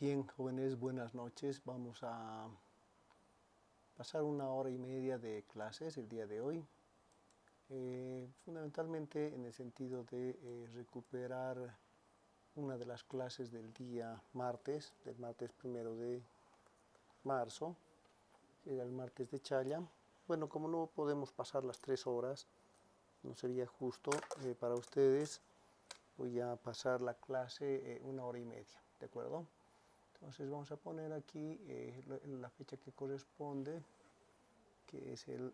Bien, jóvenes, buenas noches. Vamos a pasar una hora y media de clases el día de hoy, fundamentalmente en el sentido de recuperar una de las clases del día martes, del martes 1 de marzo, que era el martes de Chaya. Bueno, como no podemos pasar las 3 horas, no sería justo para ustedes, voy a pasar la clase una hora y media, ¿de acuerdo? Entonces vamos a poner aquí la fecha que corresponde, que es el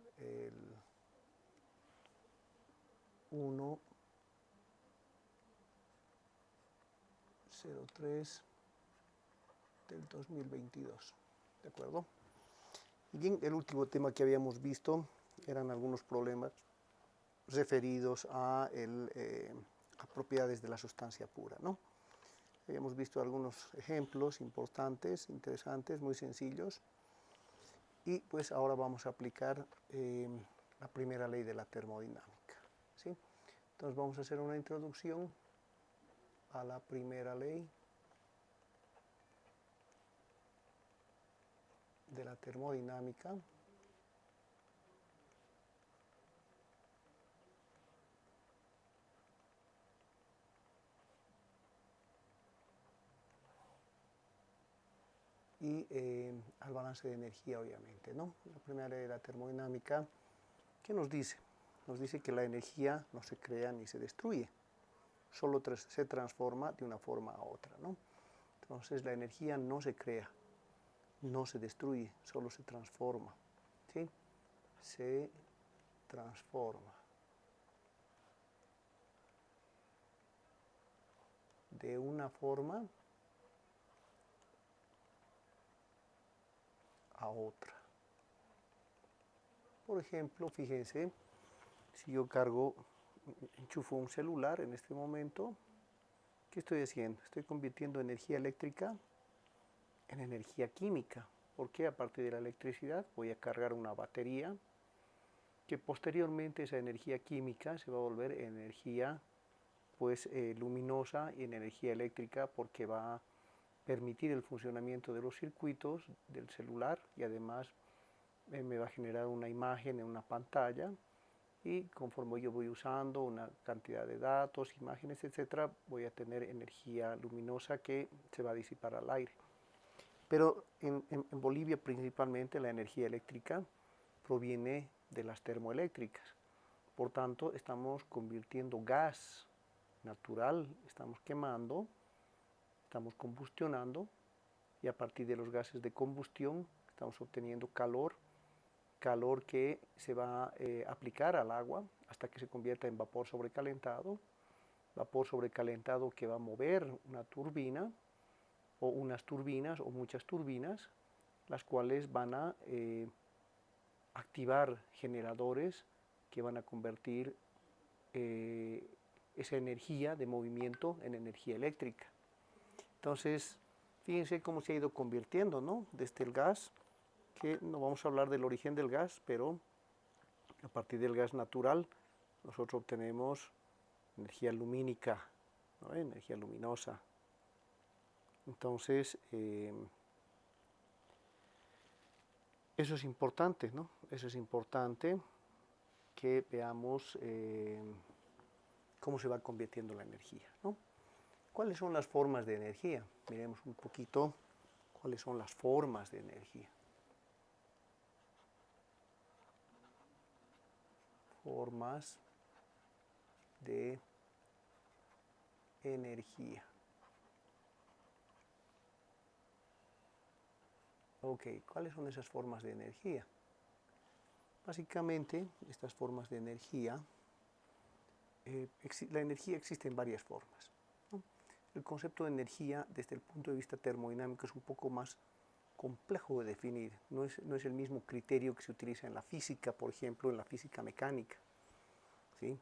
1/03 del 2022, ¿de acuerdo? Y bien, el último tema que habíamos visto eran algunos problemas referidos a propiedades de la sustancia pura, ¿no? Habíamos visto algunos ejemplos importantes, interesantes, muy sencillos. Y pues ahora vamos a aplicar la primera ley de la termodinámica, ¿sí? Entonces vamos a hacer una introducción a la primera ley de la termodinámica. Y al balance de energía, obviamente, ¿no? La primera ley de la termodinámica, ¿qué nos dice? Nos dice que la energía no se crea ni se destruye, solo se transforma de una forma a otra, ¿no? Entonces la energía no se crea, no se destruye, solo se transforma, ¿sí? Se transforma de una forma a otra. Por ejemplo, fíjense, si yo enchufo un celular en este momento, ¿qué estoy haciendo? Estoy convirtiendo energía eléctrica en energía química, porque a partir de la electricidad voy a cargar una batería que posteriormente esa energía química se va a volver energía pues luminosa y en energía eléctrica, porque va a permitir el funcionamiento de los circuitos del celular y además me va a generar una imagen en una pantalla, y conforme yo voy usando una cantidad de datos, imágenes, etcétera, voy a tener energía luminosa que se va a disipar al aire. Pero en Bolivia principalmente la energía eléctrica proviene de las termoeléctricas. Por tanto, estamos convirtiendo gas natural, estamos quemando, estamos combustionando, y a partir de los gases de combustión estamos obteniendo calor que se va a aplicar al agua hasta que se convierta en vapor sobrecalentado que va a mover una turbina o unas turbinas o muchas turbinas, las cuales van a activar generadores que van a convertir esa energía de movimiento en energía eléctrica. Entonces, fíjense cómo se ha ido convirtiendo, ¿no? Desde el gas, que no vamos a hablar del origen del gas, pero a partir del gas natural nosotros obtenemos energía lumínica, ¿no? Energía luminosa. Entonces, eso es importante, ¿no? Eso es importante que veamos cómo se va convirtiendo la energía, ¿no? ¿Cuáles son las formas de energía? Miremos un poquito cuáles son las formas de energía. Formas de energía. Ok, ¿cuáles son esas formas de energía? Básicamente, estas formas de energía, la energía existe en varias formas, ¿no? El concepto de energía desde el punto de vista termodinámico es un poco más complejo de definir, no es el mismo criterio que se utiliza en la física, por ejemplo, en la física mecánica, ¿sí?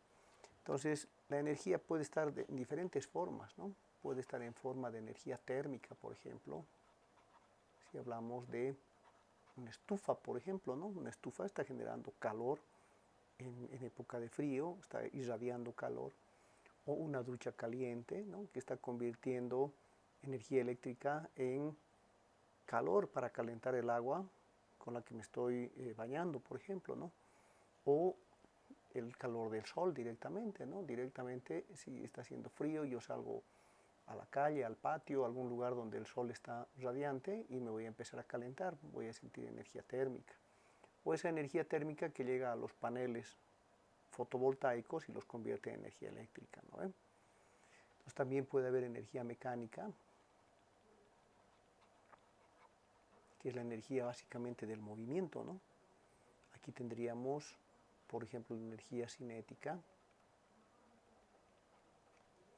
Entonces, la energía puede estar en diferentes formas, ¿no? Puede estar en forma de energía térmica, por ejemplo. Si hablamos de una estufa, por ejemplo, ¿no? Una estufa está generando calor en época de frío, está irradiando calor. O una ducha caliente, ¿no? Que está convirtiendo energía eléctrica en calor para calentar el agua con la que me estoy bañando, por ejemplo, ¿no? O el calor del sol directamente, ¿no? Directamente, si está haciendo frío, yo salgo a la calle, al patio, a algún lugar donde el sol está radiante y me voy a empezar a calentar, voy a sentir energía térmica. O esa energía térmica que llega a los paneles fotovoltaicos y los convierte en energía eléctrica, ¿no? Entonces también puede haber energía mecánica, que es la energía básicamente del movimiento, ¿no? Aquí tendríamos, por ejemplo, la energía cinética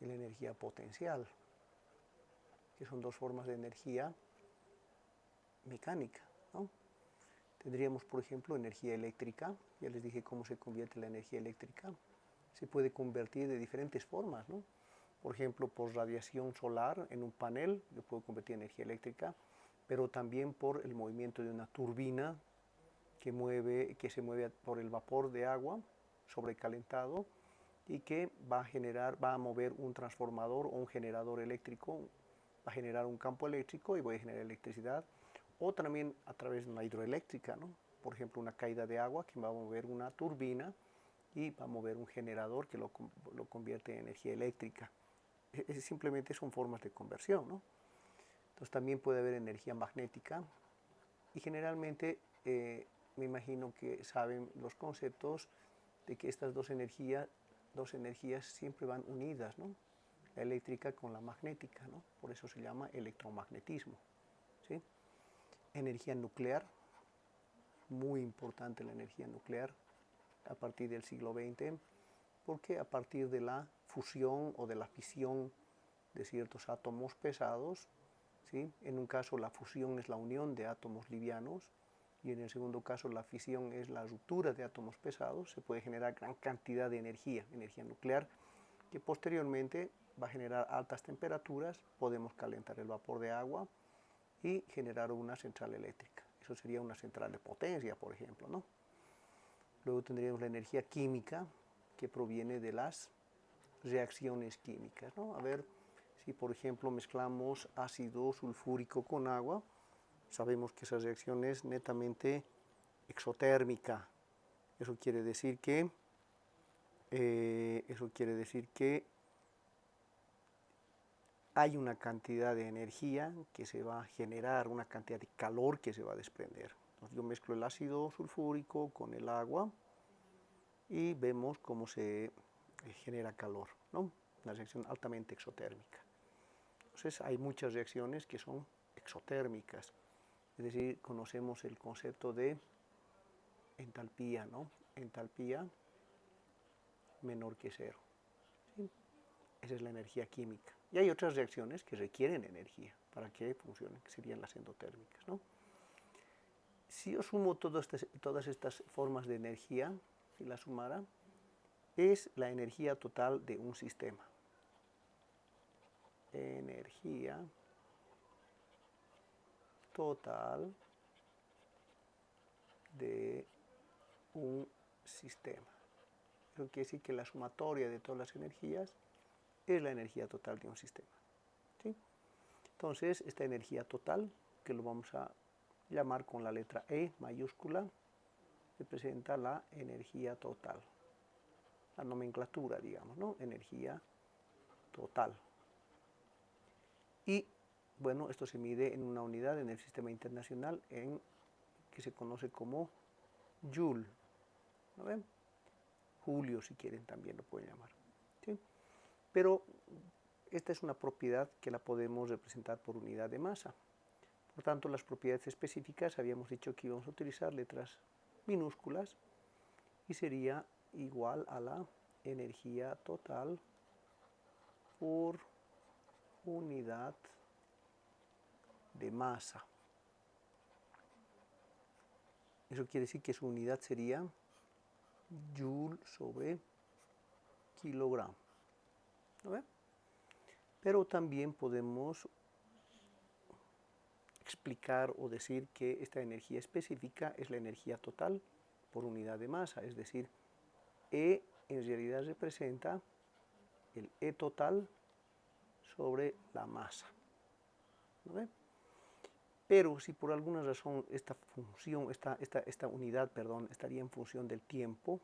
y la energía potencial, que son dos formas de energía mecánica, ¿no? Tendríamos, por ejemplo, energía eléctrica. Ya les dije cómo se convierte la energía eléctrica. Se puede convertir de diferentes formas, ¿no? Por ejemplo, por radiación solar en un panel, yo puedo convertir energía eléctrica, pero también por el movimiento de una turbina que se mueve por el vapor de agua sobrecalentado y que va a mover un transformador o un generador eléctrico, va a generar un campo eléctrico y voy a generar electricidad. O también a través de una hidroeléctrica, ¿no? Por ejemplo, una caída de agua que va a mover una turbina y va a mover un generador que lo convierte en energía eléctrica. Simplemente son formas de conversión, ¿no? Entonces también puede haber energía magnética y generalmente me imagino que saben los conceptos de que estas dos energías siempre van unidas, ¿no? La eléctrica con la magnética, ¿no? Por eso se llama electromagnetismo, ¿sí? Energía nuclear, muy importante la energía nuclear a partir del siglo XX, porque a partir de la fusión o de la fisión de ciertos átomos pesados, ¿sí? En un caso la fusión es la unión de átomos livianos y en el segundo caso la fisión es la ruptura de átomos pesados, se puede generar gran cantidad de energía nuclear, que posteriormente va a generar altas temperaturas, podemos calentar el vapor de agua y generar una central eléctrica. Eso sería una central de potencia, por ejemplo, ¿no? Luego tendríamos la energía química, que proviene de las reacciones químicas, ¿no? A ver, si por ejemplo mezclamos ácido sulfúrico con agua, sabemos que esa reacción es netamente exotérmica. Eso quiere decir que hay una cantidad de energía que se va a generar, una cantidad de calor que se va a desprender. Entonces yo mezclo el ácido sulfúrico con el agua y vemos cómo se genera calor, ¿no? Una reacción altamente exotérmica. Entonces hay muchas reacciones que son exotérmicas, es decir, conocemos el concepto de entalpía, ¿no? Entalpía menor que cero, ¿sí? Esa es la energía química. Y hay otras reacciones que requieren energía para que funcionen, que serían las endotérmicas, ¿no? Si yo sumo todas estas formas de energía, si las sumara, es la energía total de un sistema. Energía total de un sistema. Eso quiere decir que la sumatoria de todas las energías es la energía total de un sistema, ¿sí? Entonces, esta energía total, que lo vamos a llamar con la letra E mayúscula, representa la energía total. La nomenclatura, digamos, ¿no? Energía total. Y, bueno, esto se mide en una unidad en el sistema internacional que se conoce como Joule, ¿no ven? Julio, si quieren, también lo pueden llamar, ¿sí? Pero esta es una propiedad que la podemos representar por unidad de masa. Por tanto, las propiedades específicas habíamos dicho que íbamos a utilizar letras minúsculas y sería igual a la energía total por unidad de masa. Eso quiere decir que su unidad sería Joule sobre kilogramo, ¿no ve? Pero también podemos explicar o decir que esta energía específica es la energía total por unidad de masa, es decir, E en realidad representa el E total sobre la masa, ¿no ve? Pero si por alguna razón esta función, esta unidad, perdón, estaría en función del tiempo,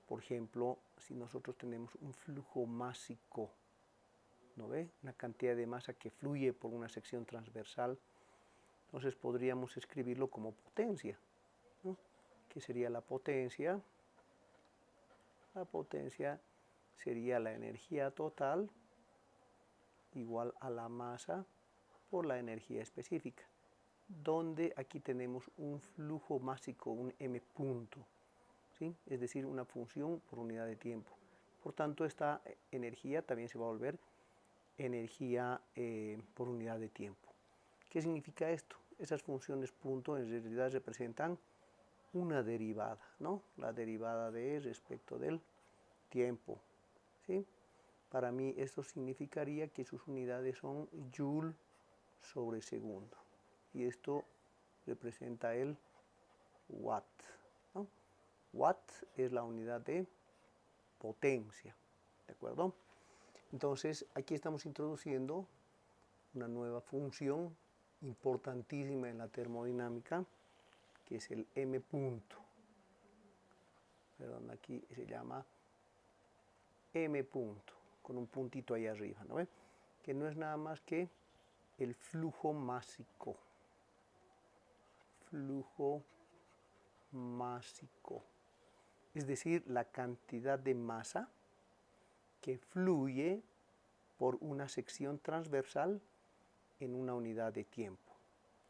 por ejemplo, si nosotros tenemos un flujo másico, ¿no ve? Una cantidad de masa que fluye por una sección transversal, entonces podríamos escribirlo como potencia, ¿no? ¿Qué sería la potencia? La potencia sería la energía total igual a la masa por la energía específica, donde aquí tenemos un flujo másico, un m punto, ¿sí? Es decir, una función por unidad de tiempo. Por tanto, esta energía también se va a volver energía por unidad de tiempo. ¿Qué significa esto? Esas funciones punto en realidad representan una derivada, ¿no? La derivada de E respecto del tiempo, ¿sí? Para mí esto significaría que sus unidades son joule sobre segundo. Y esto representa el watt, ¿no? Watt es la unidad de potencia, ¿de acuerdo? Entonces, aquí estamos introduciendo una nueva función importantísima en la termodinámica, que es el m punto. Perdón, aquí se llama m punto, con un puntito ahí arriba, ¿no ve? Que no es nada más que el flujo másico. Flujo másico. Es decir, la cantidad de masa que fluye por una sección transversal en una unidad de tiempo,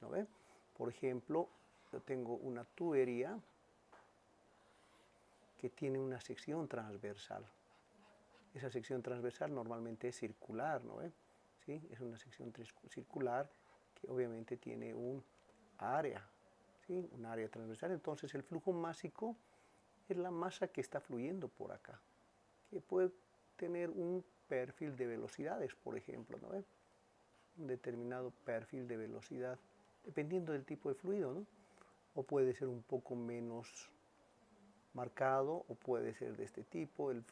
¿no ve? Por ejemplo, yo tengo una tubería que tiene una sección transversal. Esa sección transversal normalmente es circular, ¿no ve? ¿Sí? Es una sección circular que obviamente tiene un área, ¿sí? Un área transversal. Entonces el flujo másico es la masa que está fluyendo por acá, que puede tener un perfil de velocidades, por ejemplo, ¿no ve? Un determinado perfil de velocidad, dependiendo del tipo de fluido, ¿no? O puede ser un poco menos marcado, o puede ser de este tipo, el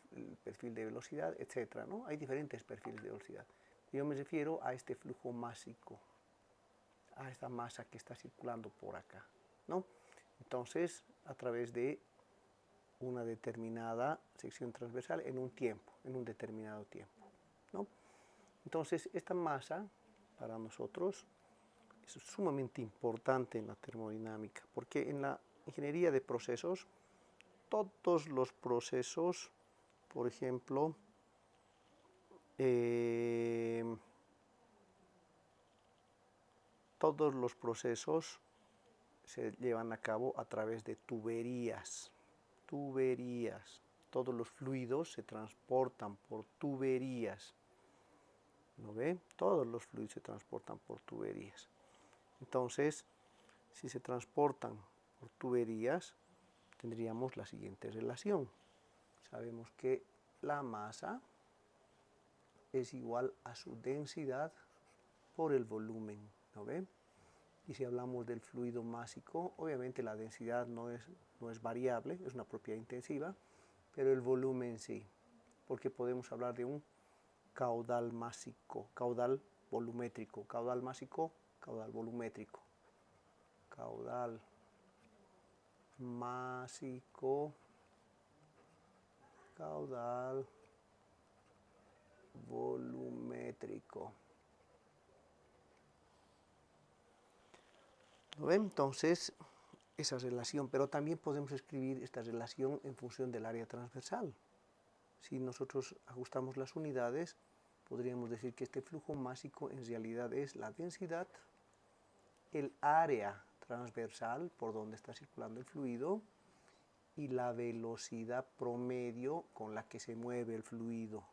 perfil de velocidad, etcétera, ¿no? Hay diferentes perfiles de velocidad. Yo me refiero a este flujo másico, a esta masa que está circulando por acá, ¿no? Entonces, a través de una determinada sección transversal en un tiempo, en un determinado tiempo, ¿no? Entonces, esta masa para nosotros es sumamente importante en la termodinámica, porque en la ingeniería de procesos, todos los procesos, por ejemplo, todos los procesos se llevan a cabo a través de tuberías. Tuberías. Todos los fluidos se transportan por tuberías. ¿No ve? Todos los fluidos se transportan por tuberías. Entonces, si se transportan por tuberías, tendríamos la siguiente relación. Sabemos que la masa es igual a su densidad por el volumen, ¿no ve? Y si hablamos del fluido másico, obviamente la densidad no es variable, es una propiedad intensiva, pero el volumen sí, porque podemos hablar de un caudal másico, caudal volumétrico, caudal másico, caudal volumétrico, caudal másico, caudal volumétrico. ¿Lo ven? Entonces, esa relación, pero también podemos escribir esta relación en función del área transversal. Si nosotros ajustamos las unidades, podríamos decir que este flujo másico en realidad es la densidad, el área transversal por donde está circulando el fluido y la velocidad promedio con la que se mueve el fluido.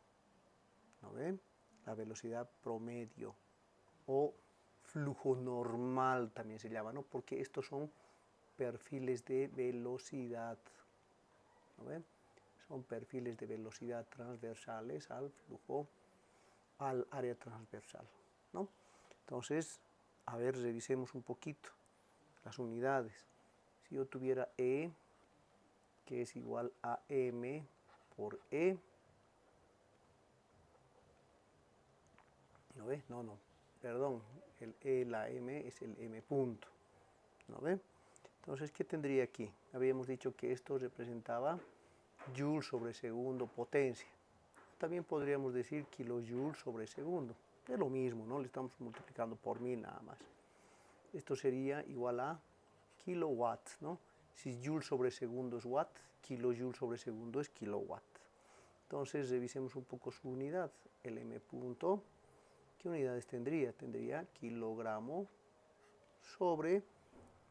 ¿No ven? La velocidad promedio o flujo normal también se llama, ¿no? Porque estos son perfiles de velocidad, ¿no ven? Son perfiles de velocidad transversales al flujo, al área transversal, ¿no? Entonces, a ver, revisemos un poquito las unidades. Si yo tuviera E, que es igual a M por E, ¿no ves? No. perdón, el E, la M es el M punto, ¿no ve? Entonces, ¿qué tendría aquí? Habíamos dicho que esto representaba joules sobre segundo potencia. También podríamos decir kilojoules sobre segundo. Es lo mismo, ¿no? Le estamos multiplicando por 1000 nada más. Esto sería igual a kilowatts, ¿no? Si joule sobre segundo es watt, kilojoule sobre segundo es kilowatt. Entonces, revisemos un poco su unidad. El M punto, ¿qué unidades tendría? Tendría kilogramo sobre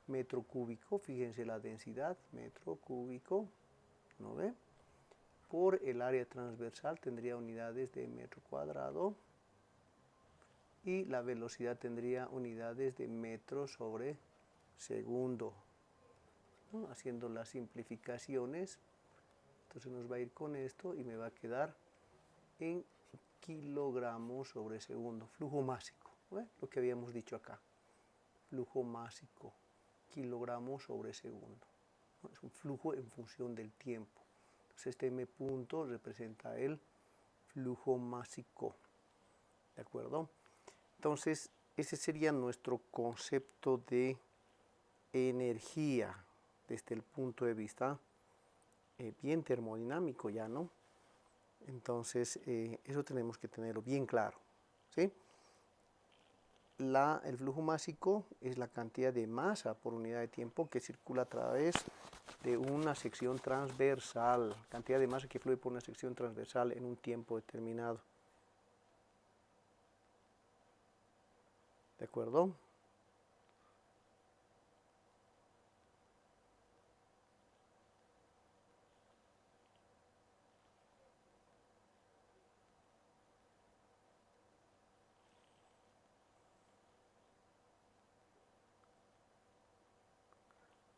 metro cúbico. Fíjense la densidad, metro cúbico, ¿no ve? Por el área transversal tendría unidades de metro cuadrado y la velocidad tendría unidades de metro sobre segundo, ¿no? Haciendo las simplificaciones, entonces nos va a ir con esto y me va a quedar en kilogramos sobre segundo, flujo másico, ¿no? Lo que habíamos dicho acá, flujo másico, kilogramos sobre segundo, ¿no? Es un flujo en función del tiempo. Entonces este M punto representa el flujo másico, ¿de acuerdo? Entonces ese sería nuestro concepto de energía desde el punto de vista bien termodinámico ya, ¿no? Entonces eso tenemos que tenerlo bien claro, ¿sí? El flujo másico es la cantidad de masa por unidad de tiempo que circula a través de una sección transversal, cantidad de masa que fluye por una sección transversal en un tiempo determinado. ¿De acuerdo?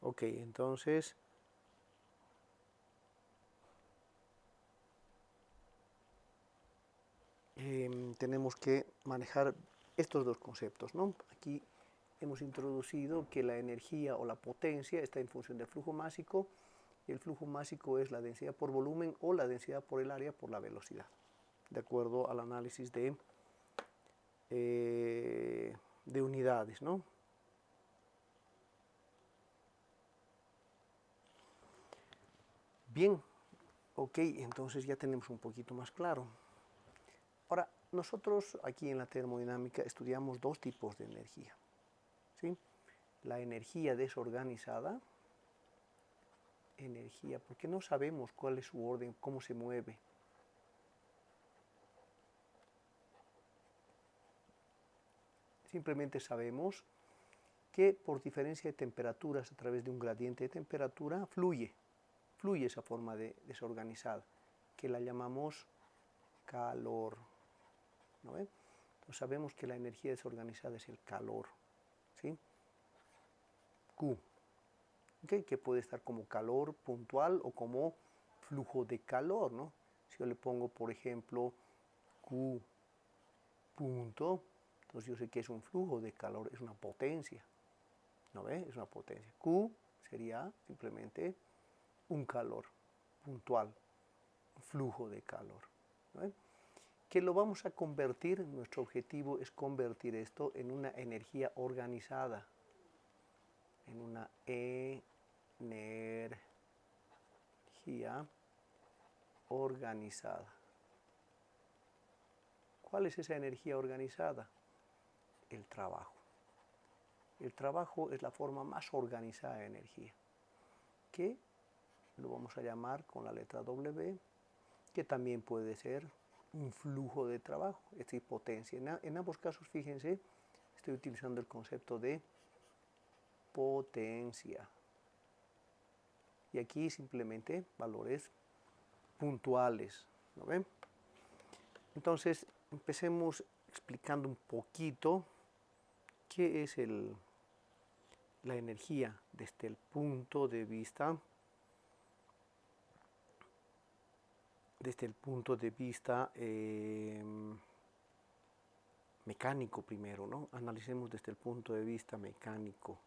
Ok, entonces tenemos que manejar estos dos conceptos, ¿no? Aquí hemos introducido que la energía o la potencia está en función del flujo másico, y el flujo másico es la densidad por volumen o la densidad por el área por la velocidad, de acuerdo al análisis de unidades, ¿no? Bien, ok, entonces ya tenemos un poquito más claro. Ahora, nosotros aquí en la termodinámica estudiamos dos tipos de energía, ¿sí? La energía desorganizada, porque no sabemos cuál es su orden, cómo se mueve. Simplemente sabemos que por diferencia de temperaturas a través de un gradiente de temperatura fluye esa forma desorganizada, que la llamamos calor, ¿no ven? Entonces sabemos que la energía desorganizada es el calor, ¿sí? Q, ¿okay? Que puede estar como calor puntual o como flujo de calor, ¿no? Si yo le pongo, por ejemplo, Q punto, entonces yo sé que es un flujo de calor, es una potencia, ¿no ve? Es una potencia. Q sería simplemente un calor puntual, un flujo de calor, ¿no ve? Que lo vamos a convertir, nuestro objetivo es convertir esto en una energía organizada, en una energía organizada. ¿Cuál es esa energía organizada? El trabajo. El trabajo es la forma más organizada de energía, que lo vamos a llamar con la letra W, que también puede ser un flujo de trabajo, es decir, potencia. En ambos casos, fíjense, estoy utilizando el concepto de potencia. Y aquí simplemente valores puntuales, ¿no ven? Entonces, empecemos explicando un poquito qué es la energía desde el punto de vista mecánico primero, ¿no? Analicemos desde el punto de vista mecánico.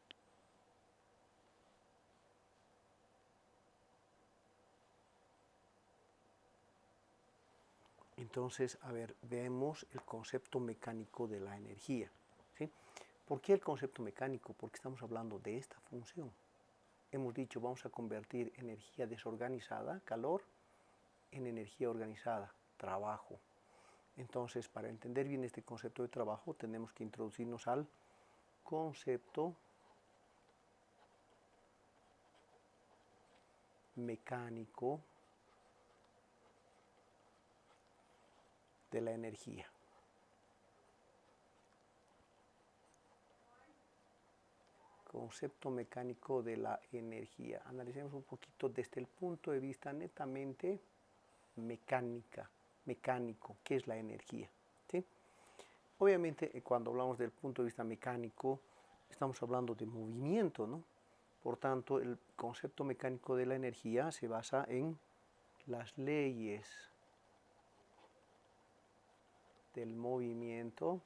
Entonces, a ver, vemos el concepto mecánico de la energía, ¿sí? ¿Por qué el concepto mecánico? Porque estamos hablando de esta función. Hemos dicho, vamos a convertir energía desorganizada, calor, en energía organizada, trabajo. Entonces, para entender bien este concepto de trabajo, tenemos que introducirnos al concepto mecánico de la energía. Concepto mecánico de la energía. Analicemos un poquito desde el punto de vista netamente mecánico, ¿qué es la energía? ¿Sí? Obviamente, cuando hablamos del punto de vista mecánico, estamos hablando de movimiento, ¿no? Por tanto, el concepto mecánico de la energía se basa en las leyes del movimiento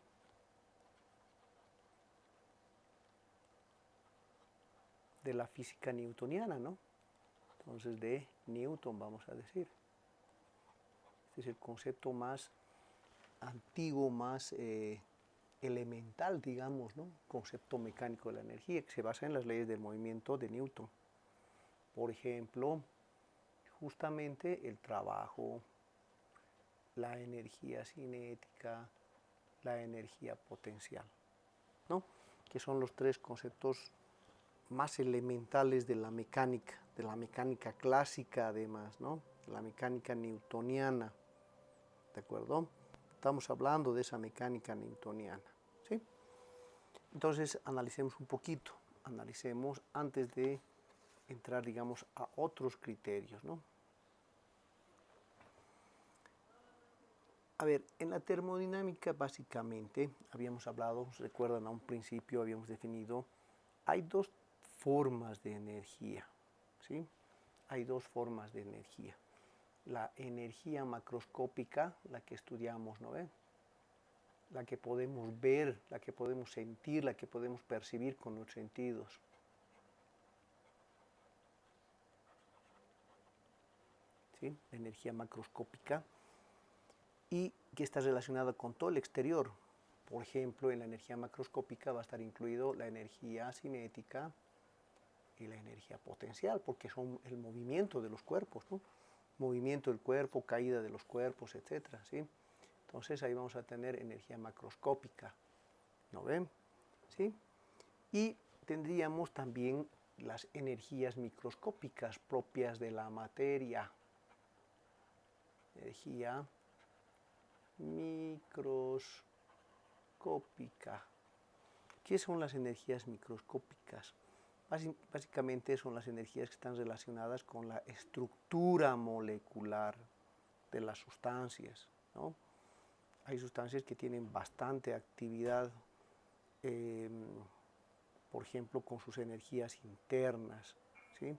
de la física newtoniana, ¿no? Entonces, de Newton, vamos a decir. Este es el concepto más antiguo, más elemental, digamos, ¿no? Concepto mecánico de la energía, que se basa en las leyes del movimiento de Newton. Por ejemplo, justamente el trabajo, la energía cinética, la energía potencial, ¿no? Que son los tres conceptos más elementales de la mecánica clásica además, ¿no? La mecánica newtoniana, ¿de acuerdo? Estamos hablando de esa mecánica newtoniana, ¿sí? Entonces, analicemos un poquito, analicemos antes de entrar, digamos, a otros criterios, ¿no? A ver, en la termodinámica básicamente habíamos hablado, recuerdan a un principio habíamos definido, hay dos formas de energía, ¿sí? Hay dos formas de energía. La energía macroscópica, la que estudiamos, ¿no ve? La que podemos ver, la que podemos sentir, la que podemos percibir con los sentidos. ¿Sí? La energía macroscópica y que está relacionada con todo el exterior. Por ejemplo, en la energía macroscópica va a estar incluido la energía cinética y la energía potencial, porque son el movimiento de los cuerpos, ¿no? Movimiento del cuerpo, caída de los cuerpos, etc. ¿Sí? Entonces ahí vamos a tener energía macroscópica, ¿no ven? ¿Sí? Y tendríamos también las energías microscópicas propias de la materia. Energía microscópica. ¿Qué son las energías microscópicas? Básicamente son las energías que están relacionadas con la estructura molecular de las sustancias, ¿no? Hay sustancias que tienen bastante actividad, por ejemplo, con sus energías internas, ¿sí?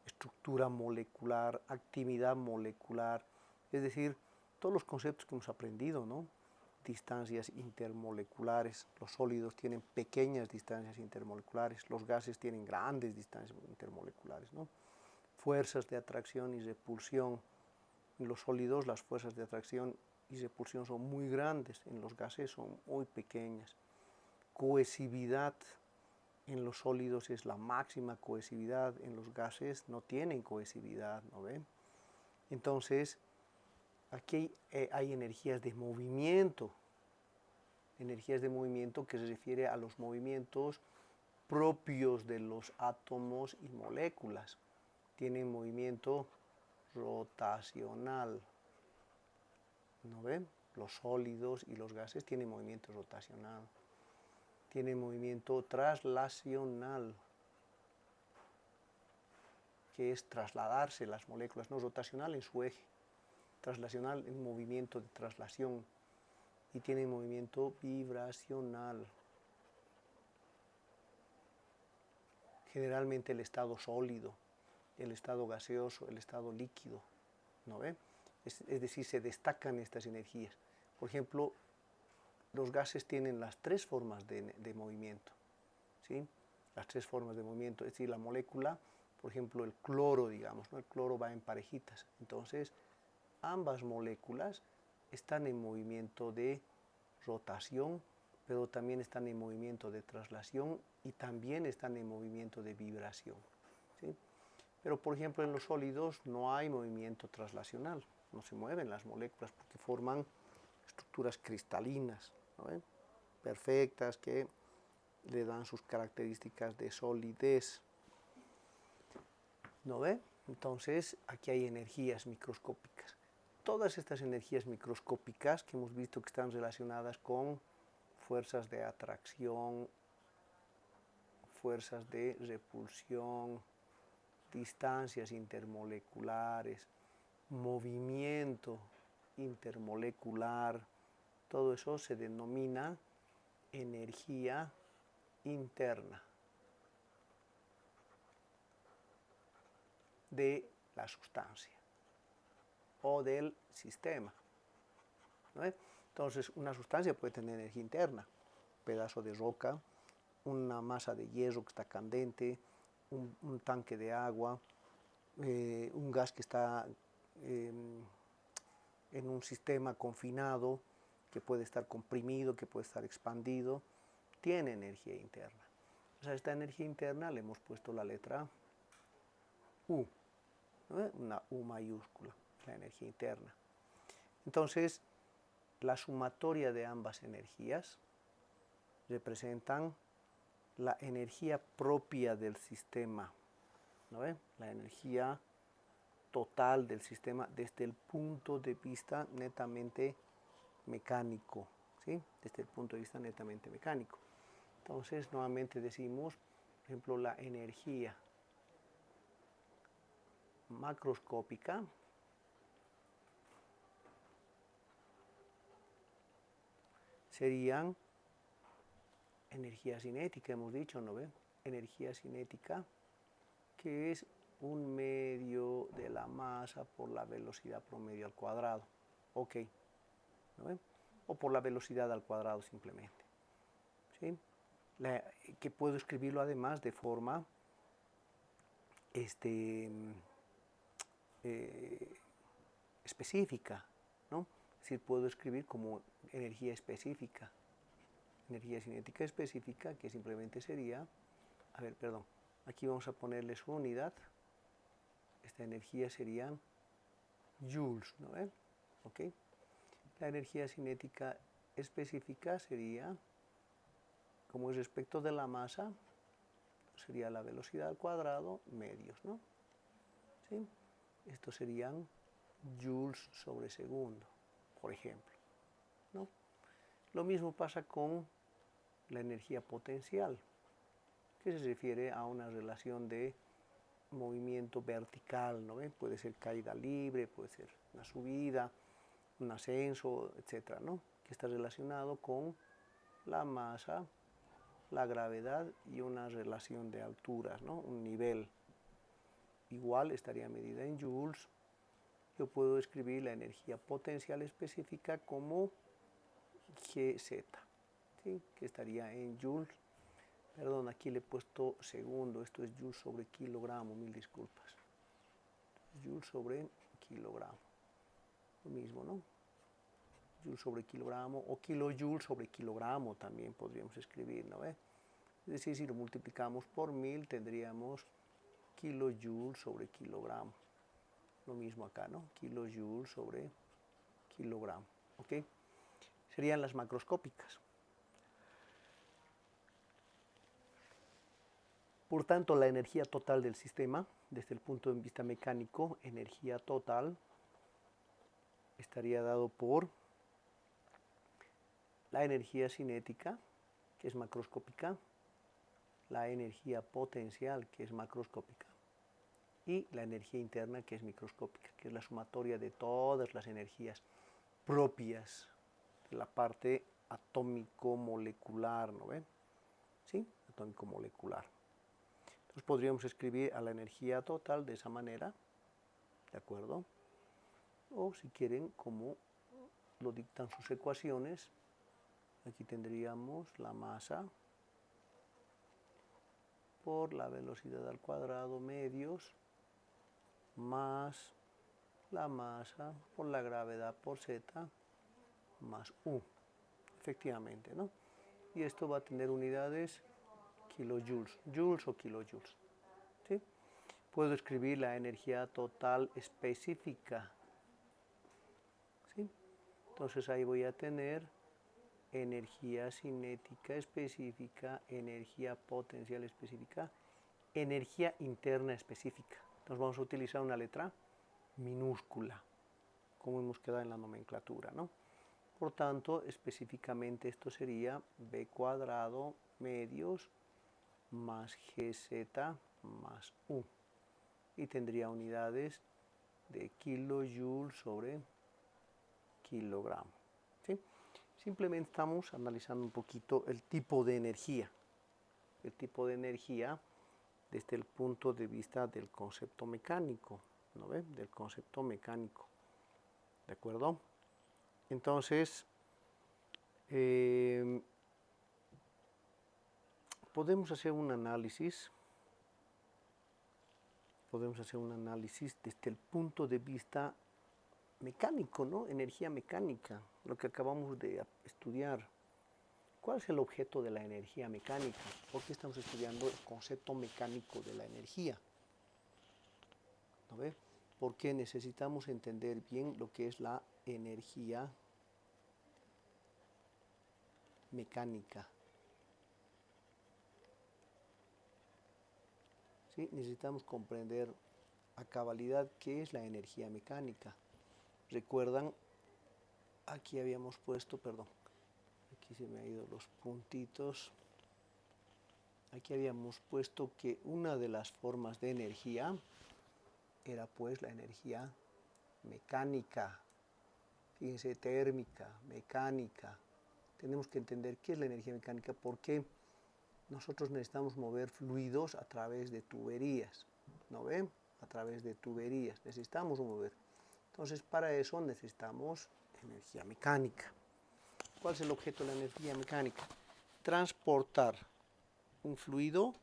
Estructura molecular, actividad molecular, es decir, todos los conceptos que hemos aprendido, ¿no? Distancias intermoleculares, los sólidos tienen pequeñas distancias intermoleculares, los gases tienen grandes distancias intermoleculares, ¿no? Fuerzas de atracción y repulsión. En los sólidos las fuerzas de atracción y repulsión son muy grandes, en los gases son muy pequeñas. Cohesividad, en los sólidos es la máxima cohesividad, en los gases no tienen cohesividad, ¿no ven? Entonces, aquí hay energías de movimiento que se refiere a los movimientos propios de los átomos y moléculas. Tienen movimiento rotacional, ¿no ven? Los sólidos y los gases tienen movimiento rotacional. Tienen movimiento traslacional, que es trasladarse las moléculas, no rotacional en su eje, traslacional en movimiento de traslación, y tiene movimiento vibracional. Generalmente el estado sólido, el estado gaseoso, el estado líquido, ¿no ve? Es decir, se destacan estas energías. Por ejemplo, los gases tienen las tres formas de movimiento, ¿sí? Las tres formas de movimiento, es decir, la molécula, por ejemplo, el cloro, digamos, ¿no? El cloro va en parejitas, entonces ambas moléculas están en movimiento de rotación, pero también están en movimiento de traslación y también están en movimiento de vibración, ¿sí? Pero por ejemplo en los sólidos no hay movimiento traslacional, no se mueven las moléculas porque forman estructuras cristalinas, ¿no ven? Perfectas, que le dan sus características de solidez, ¿no ve? Entonces aquí hay energías microscópicas. Todas estas energías microscópicas que hemos visto que están relacionadas con fuerzas de atracción, fuerzas de repulsión, distancias intermoleculares, movimiento intermolecular, todo eso se denomina energía interna de la sustancia o del sistema, ¿no? Entonces, una sustancia puede tener energía interna, un pedazo de roca, una masa de hierro que está candente, un tanque de agua, un gas que está en un sistema confinado, que puede estar comprimido, que puede estar expandido, tiene energía interna. O sea, esta energía interna le hemos puesto la letra U, ¿no? Una U mayúscula, la energía interna. Entonces, la sumatoria de ambas energías representan la energía propia del sistema, ¿no ve? La energía total del sistema desde el punto de vista netamente mecánico, ¿sí? Desde el punto de vista netamente mecánico. Entonces, nuevamente decimos, por ejemplo, la energía macroscópica serían energía cinética, hemos dicho, ¿no ve? Energía cinética, que es un medio de la masa por la velocidad promedio al cuadrado. Ok, ¿no ve? O por la velocidad al cuadrado simplemente, ¿sí? Que puedo escribirlo además de forma específica, ¿no? Es decir, puedo escribir como energía específica, energía cinética específica, que simplemente sería, a ver, perdón, aquí vamos a ponerle su unidad, esta energía serían joules, ¿no ven? ¿Ok? La energía cinética específica sería, como es respecto de la masa, sería la velocidad al cuadrado medios, ¿no? ¿Sí? Estos serían joules sobre segundo, por ejemplo, ¿no? Lo mismo pasa con la energía potencial, que se refiere a una relación de movimiento vertical, ¿no ven? Puede ser caída libre, puede ser una subida, un ascenso, etcétera, ¿no? Que está relacionado con la masa, la gravedad y una relación de alturas, ¿no? Un nivel. Igual estaría medida en joules. Yo puedo escribir la energía potencial específica como Gz, ¿sí? Que estaría en joules. Perdón, aquí le he puesto segundo, esto es joules sobre kilogramo, mil disculpas. Joules sobre kilogramo, lo mismo, ¿no? Joules sobre kilogramo o kilojoules sobre kilogramo también podríamos escribir, ¿no ve? Es decir, si lo multiplicamos por 1000 tendríamos kilojoules sobre kilogramo. Lo mismo acá, ¿no? Kilojoules sobre kilogramo, ¿ok? Serían las macroscópicas. Por tanto, la energía total del sistema, desde el punto de vista mecánico, energía total, estaría dado por la energía cinética, que es macroscópica, la energía potencial, que es macroscópica, y la energía interna, que es microscópica, que es la sumatoria de todas las energías propias de la parte atómico-molecular, ¿no ven? ¿Sí? Atómico-molecular. Entonces podríamos escribir a la energía total de esa manera, ¿de acuerdo? O si quieren, como lo dictan sus ecuaciones, aquí tendríamos la masa por la velocidad al cuadrado medios más la masa por la gravedad por z más U, efectivamente, ¿no? Y esto va a tener unidades kilojoules, joules o kilojoules, ¿sí? Puedo escribir la energía total específica, ¿sí? Entonces ahí voy a tener energía cinética específica, energía potencial específica, energía interna específica. Entonces vamos a utilizar una letra minúscula, como hemos quedado en la nomenclatura, ¿no? Por tanto, específicamente esto sería B cuadrado medios más GZ más U. Y tendría unidades de kilojoule sobre kilogramo, ¿sí? Simplemente estamos analizando un poquito el tipo de energía. El tipo de energía desde el punto de vista del concepto mecánico, ¿no ve? Del concepto mecánico, ¿de acuerdo? Entonces, podemos hacer un análisis desde el punto de vista mecánico, ¿no? Energía mecánica, lo que acabamos de estudiar. ¿Cuál es el objeto de la energía mecánica? ¿Por qué estamos estudiando el concepto mecánico de la energía? ¿No ve? Porque necesitamos entender bien lo que es la energía mecánica. ¿Sí? Necesitamos comprender a cabalidad qué es la energía mecánica. ¿Recuerdan? Aquí habíamos puesto, perdón, aquí se me han ido los puntitos. Aquí habíamos puesto que una de las formas de energía era pues la energía mecánica. Fíjense, térmica, mecánica. Tenemos que entender qué es la energía mecánica, porque nosotros necesitamos mover fluidos a través de tuberías, ¿no ven? A través de tuberías, necesitamos mover. Entonces, para eso necesitamos energía mecánica. ¿Cuál es el objeto de la energía mecánica? Transportar un fluido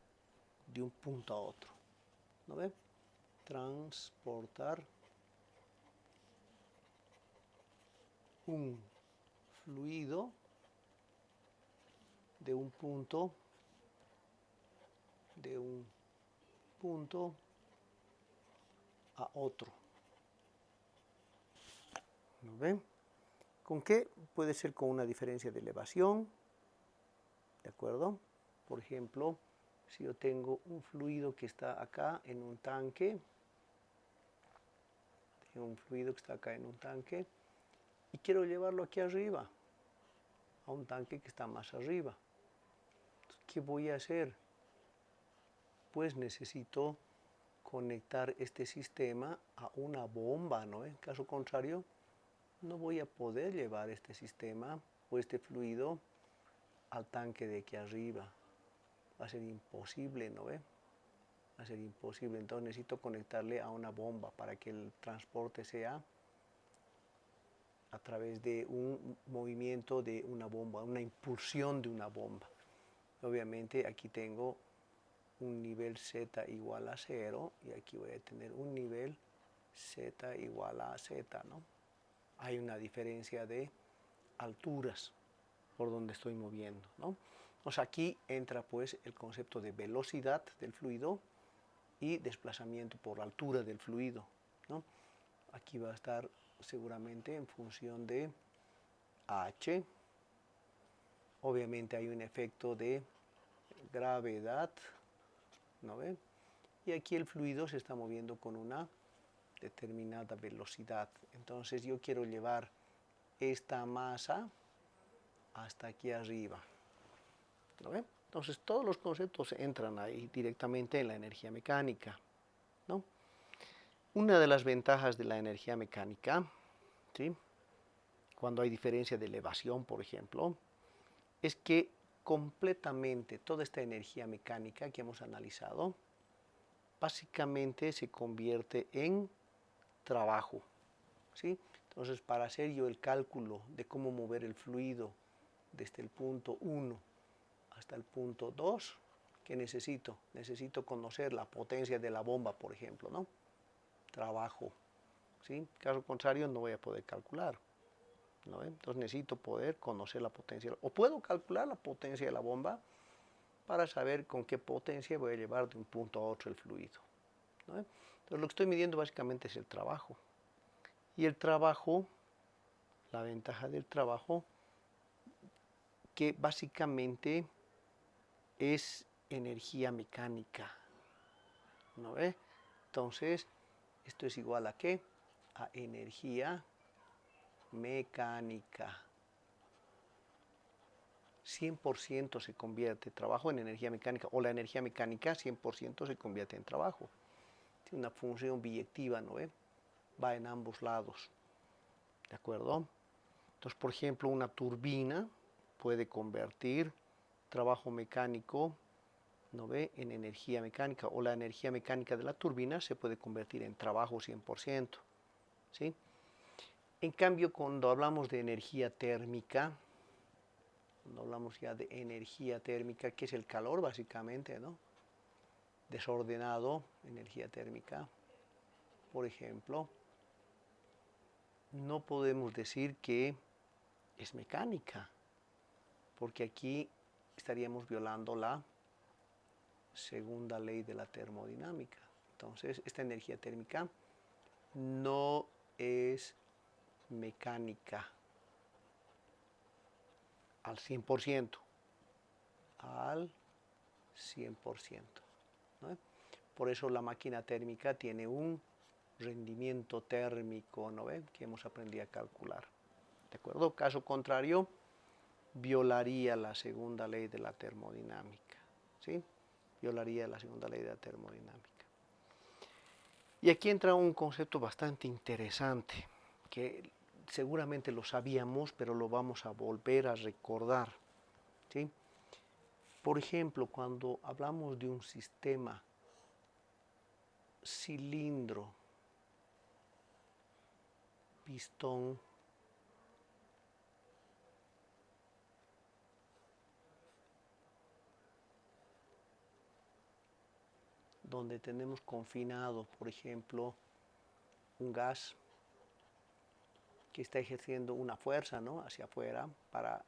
de un punto a otro, ¿no ven? Transportar un fluido de un punto a otro. ¿No ven? ¿Con qué? Puede ser con una diferencia de elevación, ¿de acuerdo? Por ejemplo, si yo tengo un fluido que está acá en un tanque, y quiero llevarlo aquí arriba, a un tanque que está más arriba. ¿Qué voy a hacer? Pues necesito conectar este sistema a una bomba, ¿no? En caso contrario, no voy a poder llevar este sistema o este fluido al tanque de aquí arriba. Va a ser imposible, ¿no ve? Va a ser imposible. Entonces necesito conectarle a una bomba para que el transporte sea a través de un movimiento de una bomba, una impulsión de una bomba. Obviamente aquí tengo un nivel Z igual a 0 y aquí voy a tener un nivel Z igual a Z, ¿no? Hay una diferencia de alturas por donde estoy moviendo, ¿no? Entonces aquí entra pues el concepto de velocidad del fluido y desplazamiento por altura del fluido, ¿no? Aquí va a estar seguramente en función de H. Obviamente hay un efecto de gravedad, ¿no ven? Y aquí el fluido se está moviendo con una determinada velocidad. Entonces yo quiero llevar esta masa hasta aquí arriba, ¿no ven? Entonces todos los conceptos entran ahí directamente en la energía mecánica, ¿no? Una de las ventajas de la energía mecánica, ¿sí? Cuando hay diferencia de elevación, por ejemplo, es que completamente toda esta energía mecánica que hemos analizado básicamente se convierte en trabajo, ¿sí? Entonces, para hacer yo el cálculo de cómo mover el fluido desde el punto 1 hasta el punto 2, ¿qué necesito? Necesito conocer la potencia de la bomba, por ejemplo, ¿no? Trabajo, ¿sí? Caso contrario, no voy a poder calcular. ¿no ve? Entonces necesito poder conocer la potencia, o puedo calcular la potencia de la bomba para saber con qué potencia voy a llevar de un punto a otro el fluido, ¿no ve? Entonces lo que estoy midiendo básicamente es el trabajo. Y el trabajo, la ventaja del trabajo, que básicamente es energía mecánica, ¿no ve? Entonces, esto es igual a ¿qué? A energía mecánica. 100% se convierte trabajo en energía mecánica, o la energía mecánica 100% se convierte en trabajo. Tiene una función biyectiva, ¿no ve? Va en ambos lados, ¿de acuerdo? Entonces, por ejemplo, una turbina puede convertir trabajo mecánico, ¿no ve?, en energía mecánica, o la energía mecánica de la turbina se puede convertir en trabajo 100%, ¿sí? En cambio, cuando hablamos de energía térmica, cuando hablamos ya de energía térmica, que es el calor básicamente, ¿no? Desordenado, energía térmica, por ejemplo, no podemos decir que es mecánica, porque aquí estaríamos violando la segunda ley de la termodinámica. Entonces, esta energía térmica no es mecánica al 100%, al 100%, ¿no? Por eso la máquina térmica tiene un rendimiento térmico, ¿no ven?, que hemos aprendido a calcular, ¿de acuerdo? Caso contrario, violaría la segunda ley de la termodinámica, ¿sí? Violaría la segunda ley de la termodinámica. Y aquí entra un concepto bastante interesante, que seguramente lo sabíamos, pero lo vamos a volver a recordar, ¿sí? Por ejemplo, cuando hablamos de un sistema cilindro, pistón, donde tenemos confinado, por ejemplo, un gas que está ejerciendo una fuerza, ¿no?, hacia afuera para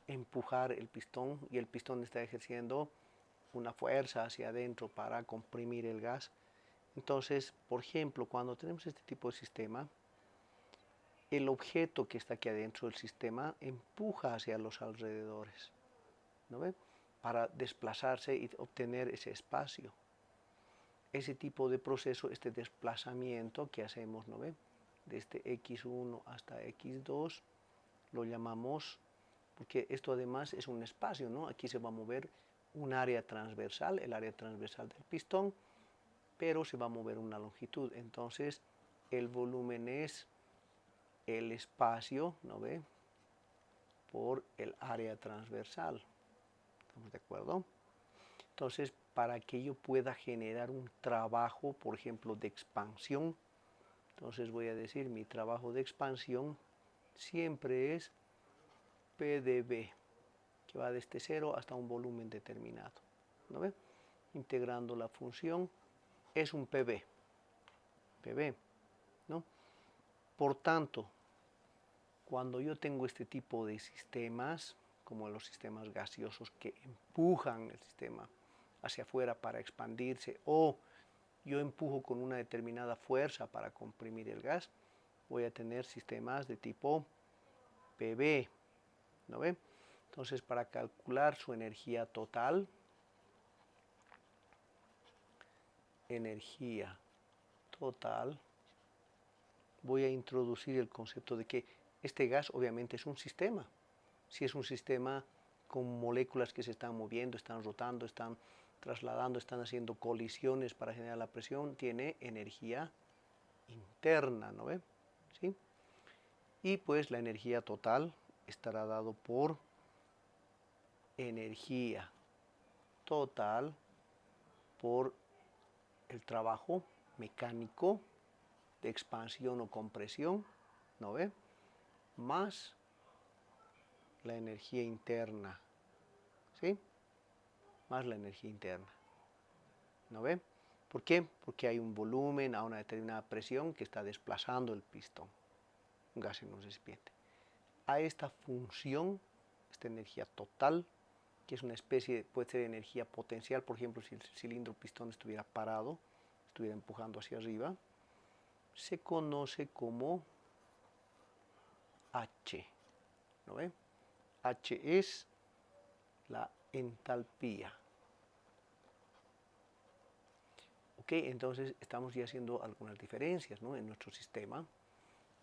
empujar el pistón, y el pistón está ejerciendo una fuerza hacia adentro para comprimir el gas. Entonces, por ejemplo, cuando tenemos este tipo de sistema, el objeto que está aquí adentro del sistema empuja hacia los alrededores, ¿no ve?, para desplazarse y obtener ese espacio. Ese tipo de proceso, este desplazamiento que hacemos, ¿no ve?, desde x1 hasta x2, lo llamamos, porque esto además es un espacio, ¿no? Aquí se va a mover un área transversal, el área transversal del pistón, pero se va a mover una longitud. Entonces, el volumen es el espacio, ¿no ve?, por el área transversal. ¿Estamos de acuerdo? Entonces, para que yo pueda generar un trabajo, por ejemplo, de expansión, entonces voy a decir, mi trabajo de expansión siempre es P de B, que va desde 0 hasta un volumen determinado, ¿no ve? Integrando la función, es un PB, ¿no? Por tanto, cuando yo tengo este tipo de sistemas, como los sistemas gaseosos que empujan el sistema hacia afuera para expandirse, o yo empujo con una determinada fuerza para comprimir el gas, voy a tener sistemas de tipo PB, ¿no ve? Entonces, para calcular su energía total, voy a introducir el concepto de que este gas obviamente es un sistema. Si es un sistema con moléculas que se están moviendo, están rotando, están trasladando, están haciendo colisiones para generar la presión, tiene energía interna, ¿no ve? ¿Sí? Y pues la energía total estará dado por energía total por el trabajo mecánico de expansión o compresión, ¿no ve?, más la energía interna, ¿sí? Más la energía interna, ¿no ve? ¿Por qué? Porque hay un volumen a una determinada presión que está desplazando el pistón, un gas en un recipiente. a esta función, esta energía total, que es una especie, puede ser energía potencial, por ejemplo, si el cilindro pistón estuviera parado, estuviera empujando hacia arriba, se conoce como H, ¿no ve? H es la entalpía. Ok, entonces estamos ya haciendo algunas diferencias, ¿no?, en nuestro sistema.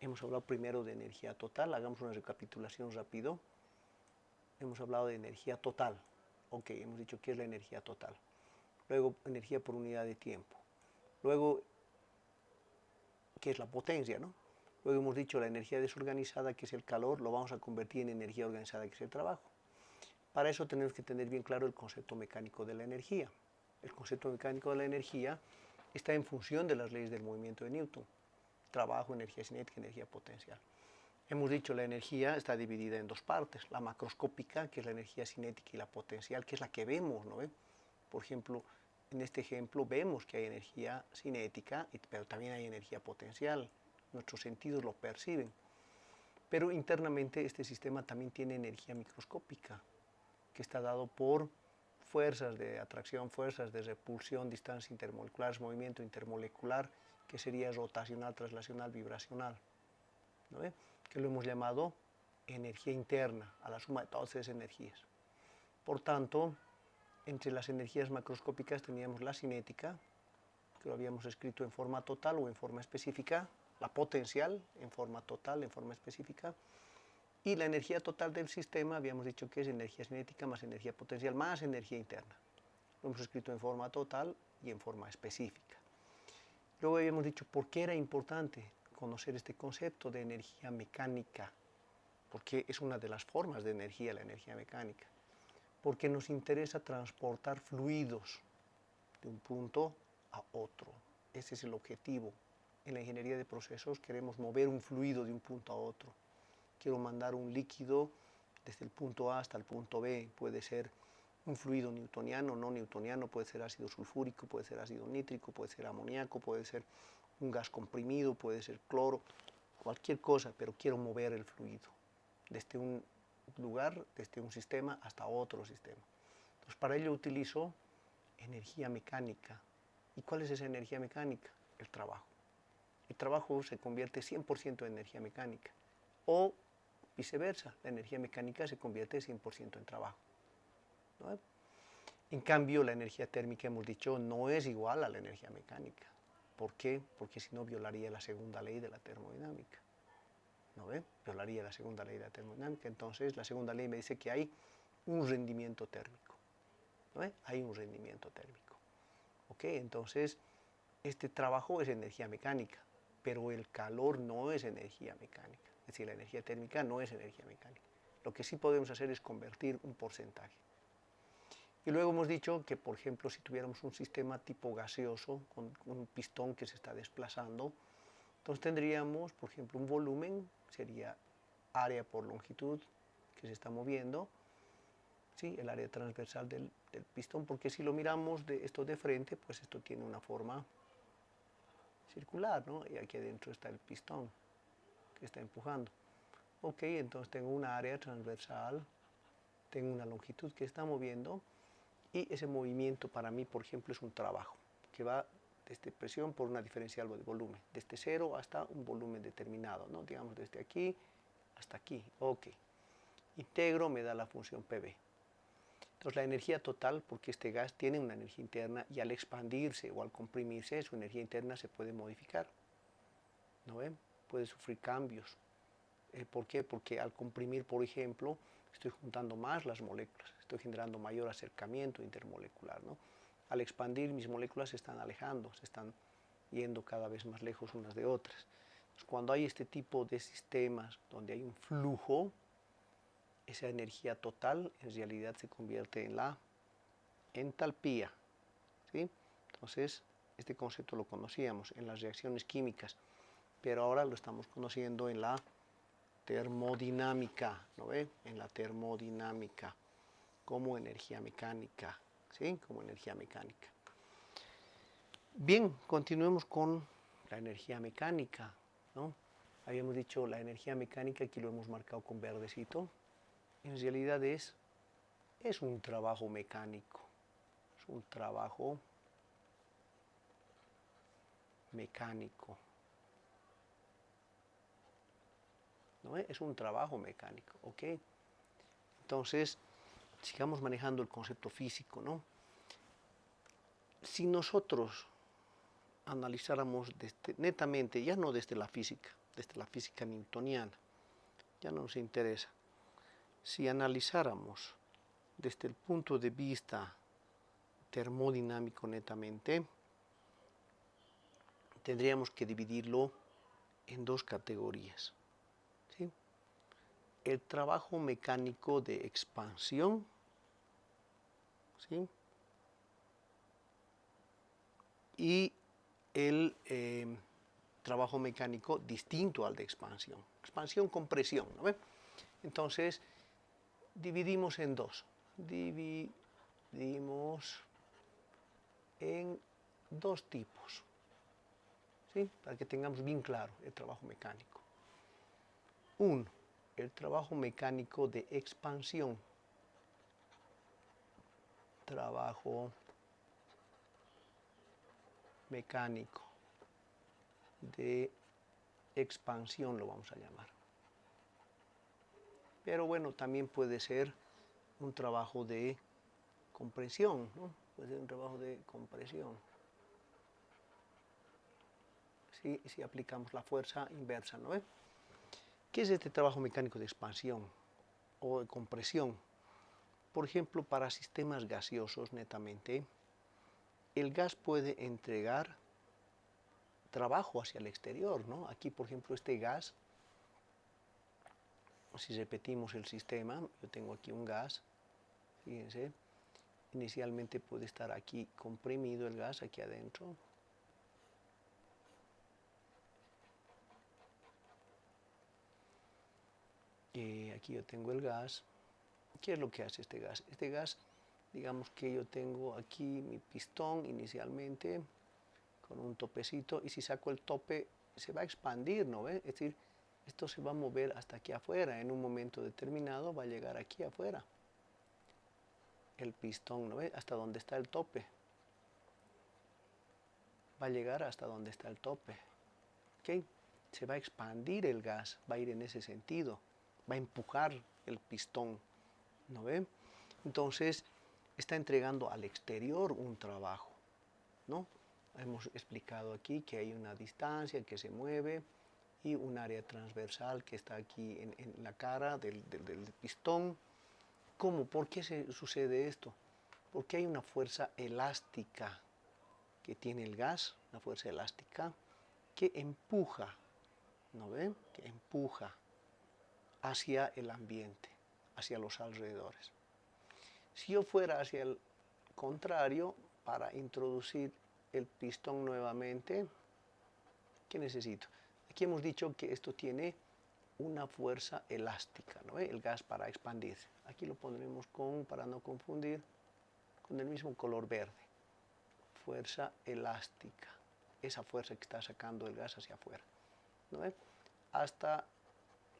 Hemos hablado primero de energía total, hagamos una recapitulación rápido. Hemos hablado de energía total. Ok, hemos dicho qué es la energía total. Luego, energía por unidad de tiempo. Luego, qué es la potencia, ¿no? Luego hemos dicho la energía desorganizada, que es el calor, lo vamos a convertir en energía organizada, que es el trabajo. Para eso tenemos que tener bien claro el concepto mecánico de la energía. El concepto mecánico de la energía está en función de las leyes del movimiento de Newton. Trabajo, energía cinética, energía potencial. Hemos dicho la energía está dividida en dos partes, la macroscópica, que es la energía cinética, y la potencial, que es la que vemos, ¿no? Por ejemplo, en este ejemplo vemos que hay energía cinética, pero también hay energía potencial. Nuestros sentidos lo perciben. Pero internamente este sistema también tiene energía microscópica, que está dado por fuerzas de atracción, fuerzas de repulsión, distancias intermoleculares, movimiento intermolecular, que sería rotacional, traslacional, vibracional, ¿no ve? Que lo hemos llamado energía interna, a la suma de todas esas energías. Por tanto, entre las energías macroscópicas teníamos la cinética, que lo habíamos escrito en forma total o en forma específica, la potencial en forma total, en forma específica, y la energía total del sistema habíamos dicho que es energía cinética más energía potencial más energía interna. Lo hemos escrito en forma total y en forma específica. Luego habíamos dicho por qué era importante conocer este concepto de energía mecánica, porque es una de las formas de energía, la energía mecánica, porque nos interesa transportar fluidos de un punto a otro. Ese es el objetivo. En la ingeniería de procesos queremos mover un fluido de un punto a otro. Quiero mandar un líquido desde el punto A hasta el punto B. Puede ser un fluido newtoniano, no newtoniano, puede ser ácido sulfúrico, puede ser ácido nítrico, puede ser amoníaco, puede ser un gas comprimido, puede ser cloro, cualquier cosa, pero quiero mover el fluido desde un lugar, desde un sistema hasta otro sistema. Entonces, para ello utilizo energía mecánica. ¿Y cuál es esa energía mecánica? El trabajo. El trabajo se convierte 100% en energía mecánica. O viceversa, la energía mecánica se convierte 100% en trabajo, ¿no? En cambio, la energía térmica, hemos dicho, no es igual a la energía mecánica. ¿Por qué? Porque si no, violaría la segunda ley de la termodinámica, ¿no ve? Violaría la segunda ley de la termodinámica. Entonces, la segunda ley me dice que hay un rendimiento térmico, ¿no ve? Hay un rendimiento térmico. ¿Ok? Entonces, este trabajo es energía mecánica, pero el calor no es energía mecánica. Es decir, la energía térmica no es energía mecánica. Lo que sí podemos hacer es convertir un porcentaje. Y luego hemos dicho que, por ejemplo, si tuviéramos un sistema tipo gaseoso, con un pistón que se está desplazando, entonces tendríamos, por ejemplo, un volumen, sería área por longitud que se está moviendo, ¿sí? El área transversal del pistón, porque si lo miramos esto de frente, pues esto tiene una forma circular, ¿no? Y aquí adentro está el pistón que está empujando. Ok, entonces tengo una área transversal, tengo una longitud que está moviendo, y ese movimiento para mí, por ejemplo, es un trabajo que va desde presión por una diferencial de volumen, desde cero hasta un volumen determinado, ¿no? Digamos desde aquí hasta aquí. Ok. Integro, me da la función PV. Entonces la energía total, porque este gas tiene una energía interna y al expandirse o al comprimirse, su energía interna se puede modificar, ¿no ven? Puede sufrir cambios. ¿Por qué? Porque al comprimir, por ejemplo, estoy juntando más las moléculas, estoy generando mayor acercamiento intermolecular, ¿no? Al expandir, mis moléculas se están alejando, se están yendo cada vez más lejos unas de otras. Entonces, cuando hay este tipo de sistemas donde hay un flujo, esa energía total en realidad se convierte en la entalpía, ¿sí? Entonces, este concepto lo conocíamos en las reacciones químicas, pero ahora lo estamos conociendo en la termodinámica, ¿no ve? En la termodinámica, como energía mecánica, ¿sí? Como energía mecánica. Bien, continuemos con la energía mecánica, ¿no? Habíamos dicho la energía mecánica, aquí lo hemos marcado con verdecito. En realidad es un trabajo mecánico. Es un trabajo mecánico. ¿No? Es un trabajo mecánico, ¿ok? Entonces, sigamos manejando el concepto físico, ¿no? Si nosotros analizáramos netamente, ya no desde la física newtoniana, ya no nos interesa. Si analizáramos desde el punto de vista termodinámico netamente, tendríamos que dividirlo en dos categorías, ¿sí? El trabajo mecánico de expansión, ¿sí? Y el trabajo mecánico distinto al de expansión. Expansión con presión, ¿no ve? Entonces, dividimos en dos. Dividimos en dos tipos, ¿sí? Para que tengamos bien claro el trabajo mecánico. Uno, el trabajo mecánico de expansión. Trabajo mecánico de expansión lo vamos a llamar. Pero bueno, también puede ser un trabajo de compresión, ¿no? Puede ser un trabajo de compresión. Si aplicamos la fuerza inversa, ¿no? ¿Qué es este trabajo mecánico de expansión o de compresión? Por ejemplo, para sistemas gaseosos netamente, el gas puede entregar trabajo hacia el exterior, ¿no? Aquí, por ejemplo, este gas, si repetimos el sistema, yo tengo aquí un gas, fíjense, inicialmente puede estar aquí comprimido el gas, aquí adentro. Aquí yo tengo el gas. ¿Qué es lo que hace este gas? Este gas, digamos que yo tengo aquí mi pistón inicialmente con un topecito, y si saco el tope se va a expandir, ¿no ve? Es decir, esto se va a mover hasta aquí afuera. En un momento determinado va a llegar aquí afuera el pistón, ¿no ve? Hasta donde está el tope. Va a llegar hasta donde está el tope. ¿Ok? Se va a expandir el gas, va a ir en ese sentido, va a empujar el pistón, ¿no ve? Entonces, está entregando al exterior un trabajo, ¿no? Hemos explicado aquí que hay una distancia que se mueve y un área transversal que está aquí en la cara del pistón. ¿Cómo? ¿Por qué sucede esto? Porque hay una fuerza elástica que tiene el gas, una fuerza elástica que empuja, ¿no ven? Que empuja hacia el ambiente, hacia los alrededores. Si yo fuera hacia el contrario, para introducir el pistón nuevamente, ¿qué necesito? Aquí hemos dicho que esto tiene una fuerza elástica, ¿no? El gas para expandirse. Aquí lo pondremos para no confundir, con el mismo color verde. Fuerza elástica. Esa fuerza que está sacando el gas hacia afuera, ¿no? Hasta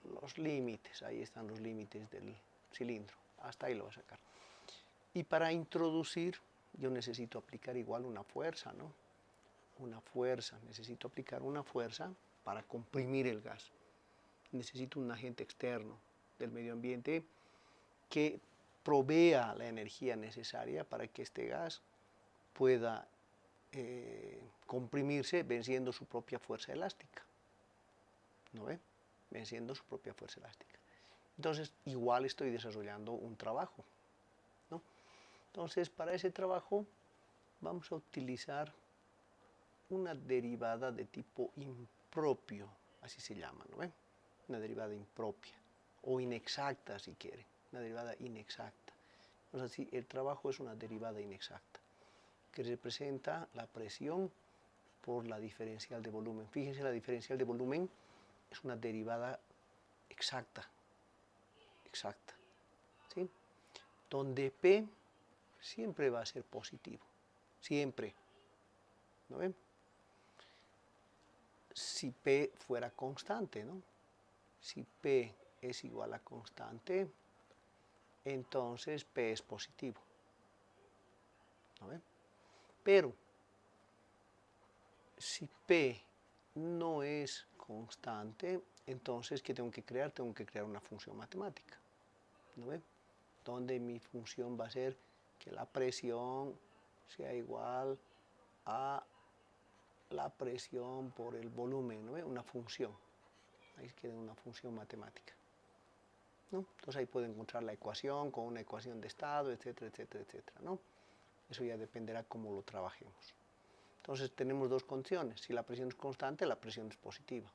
los límites, ahí están los límites del cilindro, hasta ahí lo va a sacar. Y para introducir, yo necesito aplicar igual una fuerza, ¿no? Una fuerza, necesito aplicar una fuerza para comprimir el gas. Necesito un agente externo del medio ambiente que provea la energía necesaria para que este gas pueda comprimirse venciendo su propia fuerza elástica, ¿no ve? Venciendo su propia fuerza elástica. Entonces, igual estoy desarrollando un trabajo, ¿no? Entonces, para ese trabajo vamos a utilizar una derivada de tipo impropio, así se llama, ¿no ve? Una derivada impropia, o inexacta si quiere, una derivada inexacta. Entonces, así, el trabajo es una derivada inexacta, que representa la presión por la diferencial de volumen. Fíjense, la diferencial de volumen es una derivada exacta, ¿sí? Donde P siempre va a ser positivo, siempre, ¿no ven? si P fuera constante, ¿no? Si P es igual a constante, entonces P es positivo, ¿no ven? Pero si P no es constante, entonces ¿qué tengo que crear? Tengo que crear una función matemática, ¿no ven? Donde mi función va a ser que la presión sea igual a la presión por el volumen, ¿no ven? Una función, ahí queda una función matemática, ¿no? Entonces ahí puedo encontrar la ecuación con una ecuación de estado, etcétera, etcétera, etcétera, ¿no? Eso ya dependerá cómo lo trabajemos. Entonces tenemos dos condiciones. Si la presión es constante, la presión es positiva,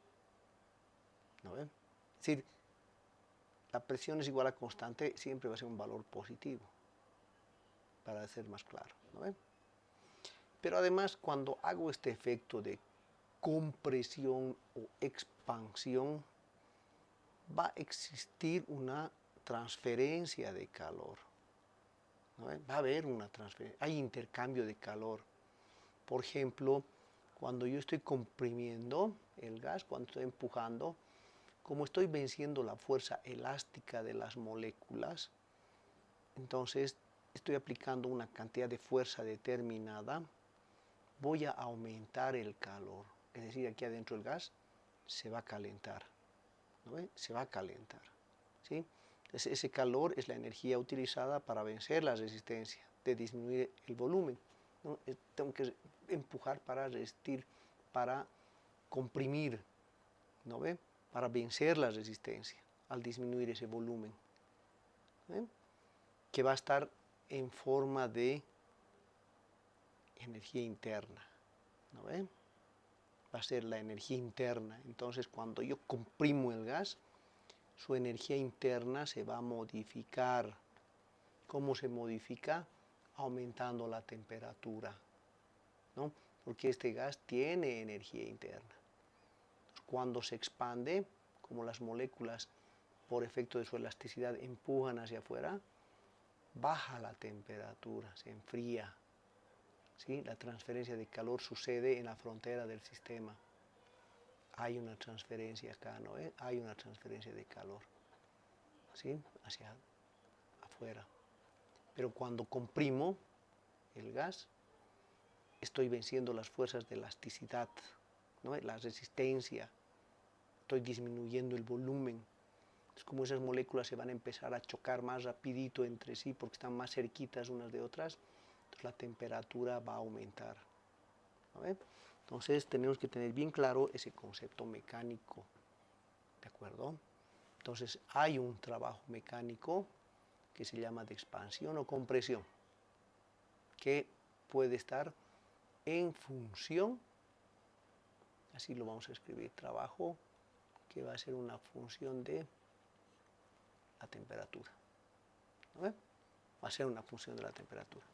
¿no ven? Es decir, la presión es igual a constante, siempre va a ser un valor positivo, para ser más claro, ¿no ven? Pero además, cuando hago este efecto de compresión o expansión, va a existir una transferencia de calor, ¿no ven? Va a haber una transferencia, hay intercambio de calor. Por ejemplo, cuando yo estoy comprimiendo el gas, cuando estoy empujando, como estoy venciendo la fuerza elástica de las moléculas, entonces estoy aplicando una cantidad de fuerza determinada, voy a aumentar el calor. Es decir, aquí adentro el gas se va a calentar, ¿no ve? Se va a calentar, ¿sí? Entonces, ese calor es la energía utilizada para vencer la resistencia, de disminuir el volumen, ¿no? Tengo que empujar para resistir, para comprimir, ¿no ve? Para vencer la resistencia al disminuir ese volumen, ¿eh? Que va a estar en forma de energía interna, ¿no ve? Va a ser la energía interna. Entonces, cuando yo comprimo el gas, su energía interna se va a modificar. ¿Cómo se modifica? Aumentando la temperatura, ¿no? Porque este gas tiene energía interna. Cuando se expande, como las moléculas por efecto de su elasticidad empujan hacia afuera, baja la temperatura, se enfría, ¿sí? La transferencia de calor sucede en la frontera del sistema. Hay una transferencia acá, ¿no? Hay una transferencia de calor, ¿sí? Hacia afuera. Pero cuando comprimo el gas, estoy venciendo las fuerzas de elasticidad, ¿no? La resistencia, estoy disminuyendo el volumen. Es como esas moléculas se van a empezar a chocar más rapidito entre sí porque están más cerquitas unas de otras, entonces la temperatura va a aumentar, ¿no? Entonces tenemos que tener bien claro ese concepto mecánico, ¿de acuerdo? Entonces hay un trabajo mecánico que se llama de expansión o compresión, que puede estar en función, así lo vamos a escribir, trabajo que va a ser una función de la temperatura, ¿no? Va a ser una función de la temperatura.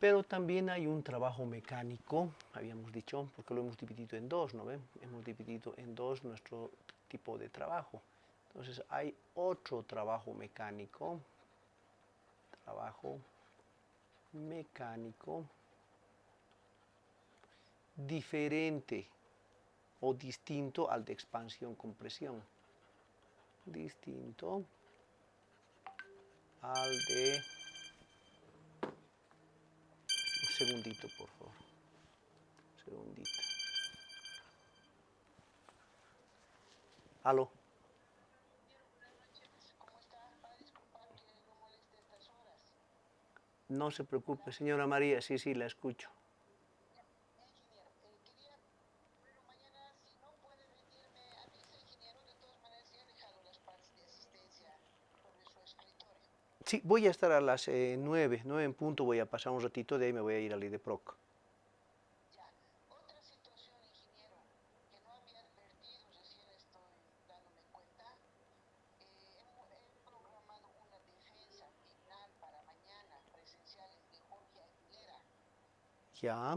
Pero también hay un trabajo mecánico, habíamos dicho, porque lo hemos dividido en dos, ¿no ven? Hemos dividido en dos nuestro tipo de trabajo. Entonces hay otro trabajo mecánico diferente o distinto al de expansión-compresión. Distinto al de... Un segundito, por favor. Un segundito. ¿Aló? No se preocupe, señora María, sí, sí, la escucho. Sí, voy a estar a las 9 en punto, voy a pasar un ratito, de ahí me voy a ir al IDEPROC. Ya,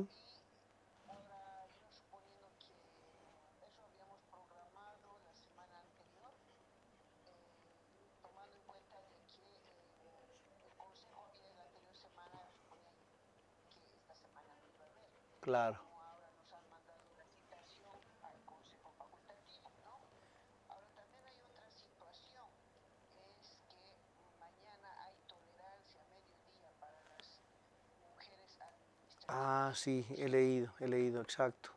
claro. Ah, sí, he leído, exacto.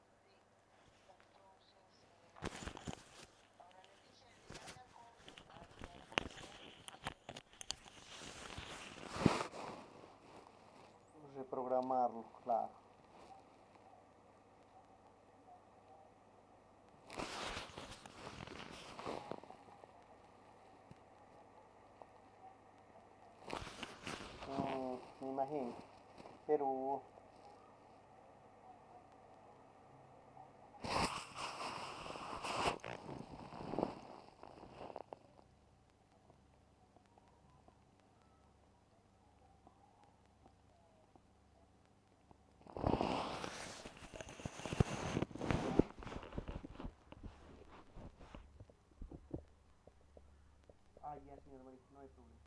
Reprogramarlo, claro. Me imagino. Pero, ah, ya, señor María, no hay problema.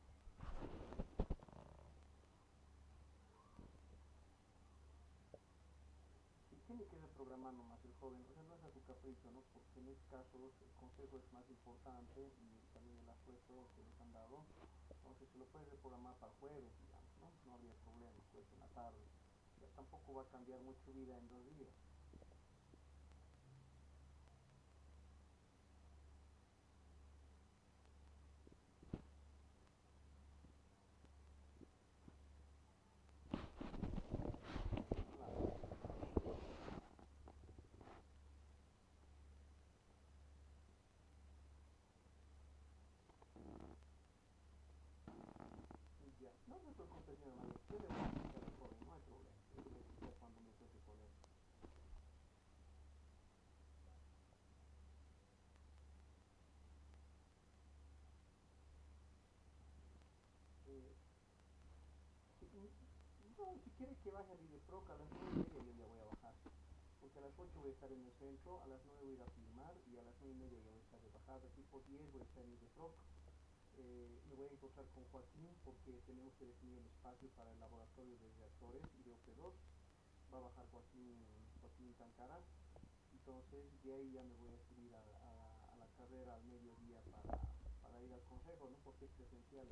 Y tiene que reprogramar nomás el joven, o sea, no es a su capricho, ¿no? Porque en este caso el consejo es más importante y también el apuesto que les han dado. Entonces se lo puede reprogramar para jueves, digamos, ¿no? No habría problema, jueves en la tarde. Ya tampoco va a cambiar mucho vida en 2 días. Ya, no se preocupe, señor María, yo le voy a explicar al joven, no hay problema. Yo le voy a explicar cuando me toque con él. Eh, no, si quiere que baje al Ideproc a las 9:30 yo ya voy a bajar. Porque a las 8 voy a estar en el centro, a las 9 voy a ir a filmar y a las 9:30 ya voy a estar de bajada. Tipo 10 voy a estar en Ideproc. Me voy a encontrar con Joaquín porque tenemos que definir el espacio para el laboratorio de reactores y de OP2. Va a bajar Joaquín Tancara. Entonces de ahí ya me voy a subir a la carrera al mediodía para ir al consejo, ¿no? Porque es presencial.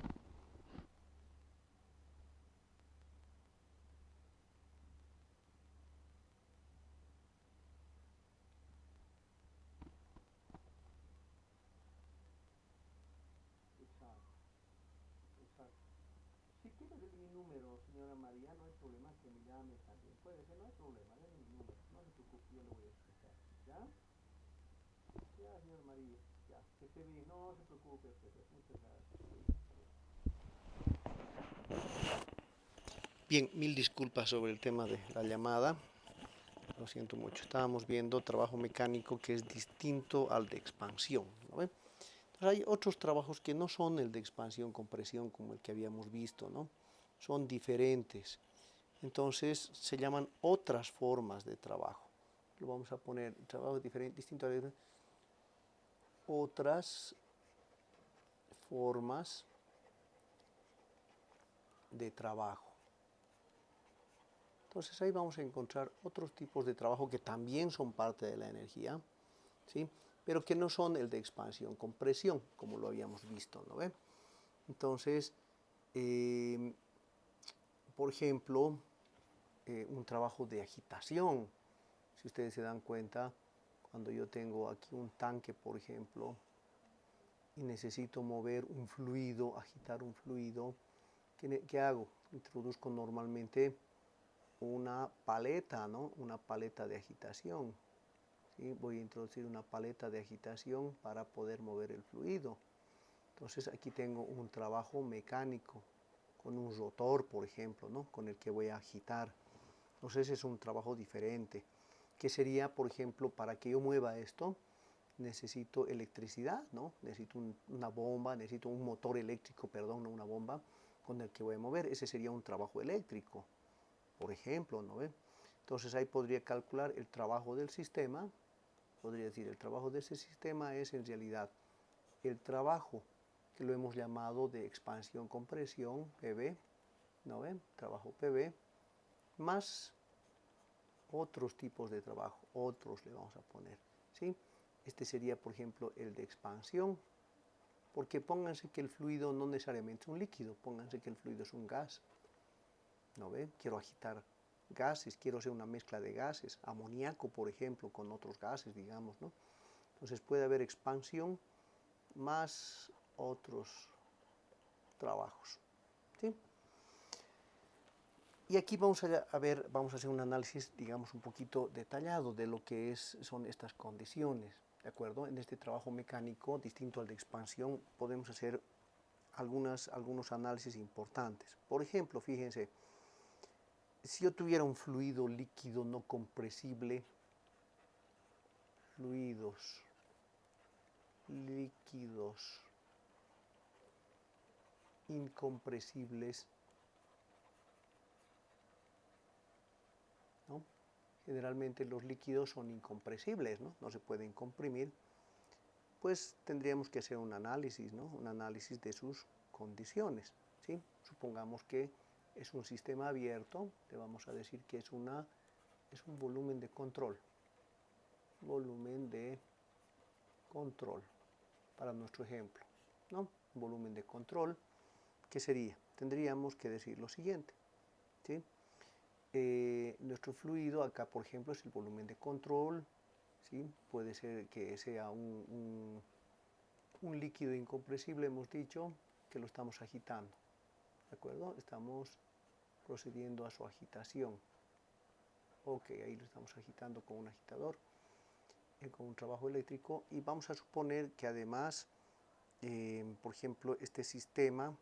Exacto, exacto. Si quiere de mi número, señora María, no hay problema que me llame también. Puede ser, no hay problema, denme mi número. No se preocupe, yo le voy a explicar. ¿Ya? Ya, señor María. Ya, que esté bien. No se preocupe, pues, muchas gracias. Bien, mil disculpas sobre el tema de la llamada. Lo siento mucho. Estábamos viendo trabajo mecánico que es distinto al de expansión, ¿no ven? Entonces hay otros trabajos que no son el de expansión, compresión, como el que habíamos visto, ¿no? Son diferentes. Entonces se llaman otras formas de trabajo. Lo vamos a poner, trabajo diferente, distinto a otras formas de trabajo. Entonces ahí vamos a encontrar otros tipos de trabajo que también son parte de la energía, ¿sí? Pero que no son el de expansión, compresión, como lo habíamos visto, ¿no ve? Entonces, eh, por ejemplo, un trabajo de agitación. Si ustedes se dan cuenta, cuando yo tengo aquí un tanque, por ejemplo, y necesito mover un fluido, agitar un fluido, ¿qué hago? Introduzco normalmente una paleta, ¿no? Una paleta de agitación. ¿Sí? Voy a introducir una paleta de agitación para poder mover el fluido. Entonces aquí tengo un trabajo mecánico con un rotor, por ejemplo, ¿no? Con el que voy a agitar. Entonces es un trabajo diferente. ¿Qué sería, por ejemplo, para que yo mueva esto? Necesito electricidad, ¿no? Necesito una bomba, necesito un motor eléctrico, perdón, no una bomba, con el que voy a mover. Ese sería un trabajo eléctrico, por ejemplo, ¿no ve? Entonces ahí podría calcular el trabajo del sistema, podría decir, el trabajo de ese sistema es en realidad el trabajo que lo hemos llamado de expansión-compresión, PV, ¿no ven? Trabajo PV, más otros tipos de trabajo, otros le vamos a poner, ¿sí? Este sería, por ejemplo, el de expansión, porque pónganse que el fluido no necesariamente es un líquido, pónganse que el fluido es un gas, ¿no ven? Quiero agitar gases, quiero hacer una mezcla de gases, amoníaco, por ejemplo, con otros gases, digamos, ¿no? Entonces puede haber expansión más otros trabajos, ¿sí? Y aquí vamos a ver, vamos a hacer un análisis, digamos, un poquito detallado de lo que son estas condiciones, ¿de acuerdo? En este trabajo mecánico, distinto al de expansión, podemos hacer algunos análisis importantes. Por ejemplo, fíjense, si yo tuviera un fluido líquido no compresible, fluidos líquidos incompresibles, ¿no? Generalmente los líquidos son incompresibles, ¿no? No se pueden comprimir, pues tendríamos que hacer un análisis, ¿no? Un análisis de sus condiciones, ¿sí? Supongamos que es un sistema abierto, le vamos a decir que es un volumen de control, para nuestro ejemplo, ¿no? Un volumen de control, ¿qué sería? Tendríamos que decir lo siguiente, ¿sí? Nuestro fluido acá, por ejemplo, es el volumen de control, ¿sí? Puede ser que sea un líquido incompresible, hemos dicho, que lo estamos agitando, ¿de acuerdo? Estamos procediendo a su agitación. Ok, ahí lo estamos agitando con un agitador, con un trabajo eléctrico, y vamos a suponer que además, por ejemplo, este sistema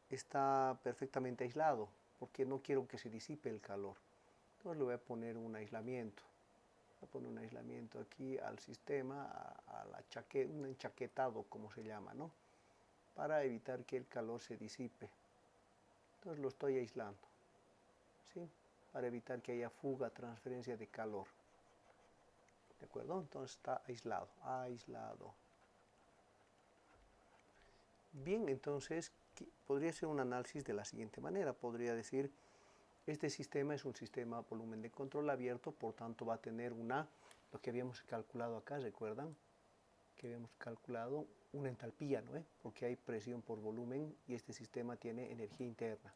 está perfectamente aislado, porque no quiero que se disipe el calor. Entonces le voy a poner un aislamiento. Voy a poner un aislamiento aquí al sistema, un enchaquetado, como se llama, ¿no? Para evitar que el calor se disipe. Entonces lo estoy aislando, ¿sí? Para evitar que haya fuga, transferencia de calor. ¿De acuerdo? Entonces está aislado, aislado. Bien, entonces podría ser un análisis de la siguiente manera. Podría decir, este sistema es un sistema volumen de control abierto, por tanto va a tener lo que habíamos calculado acá, ¿recuerdan? Que habíamos calculado una entalpía, ¿no? Porque hay presión por volumen y este sistema tiene energía interna.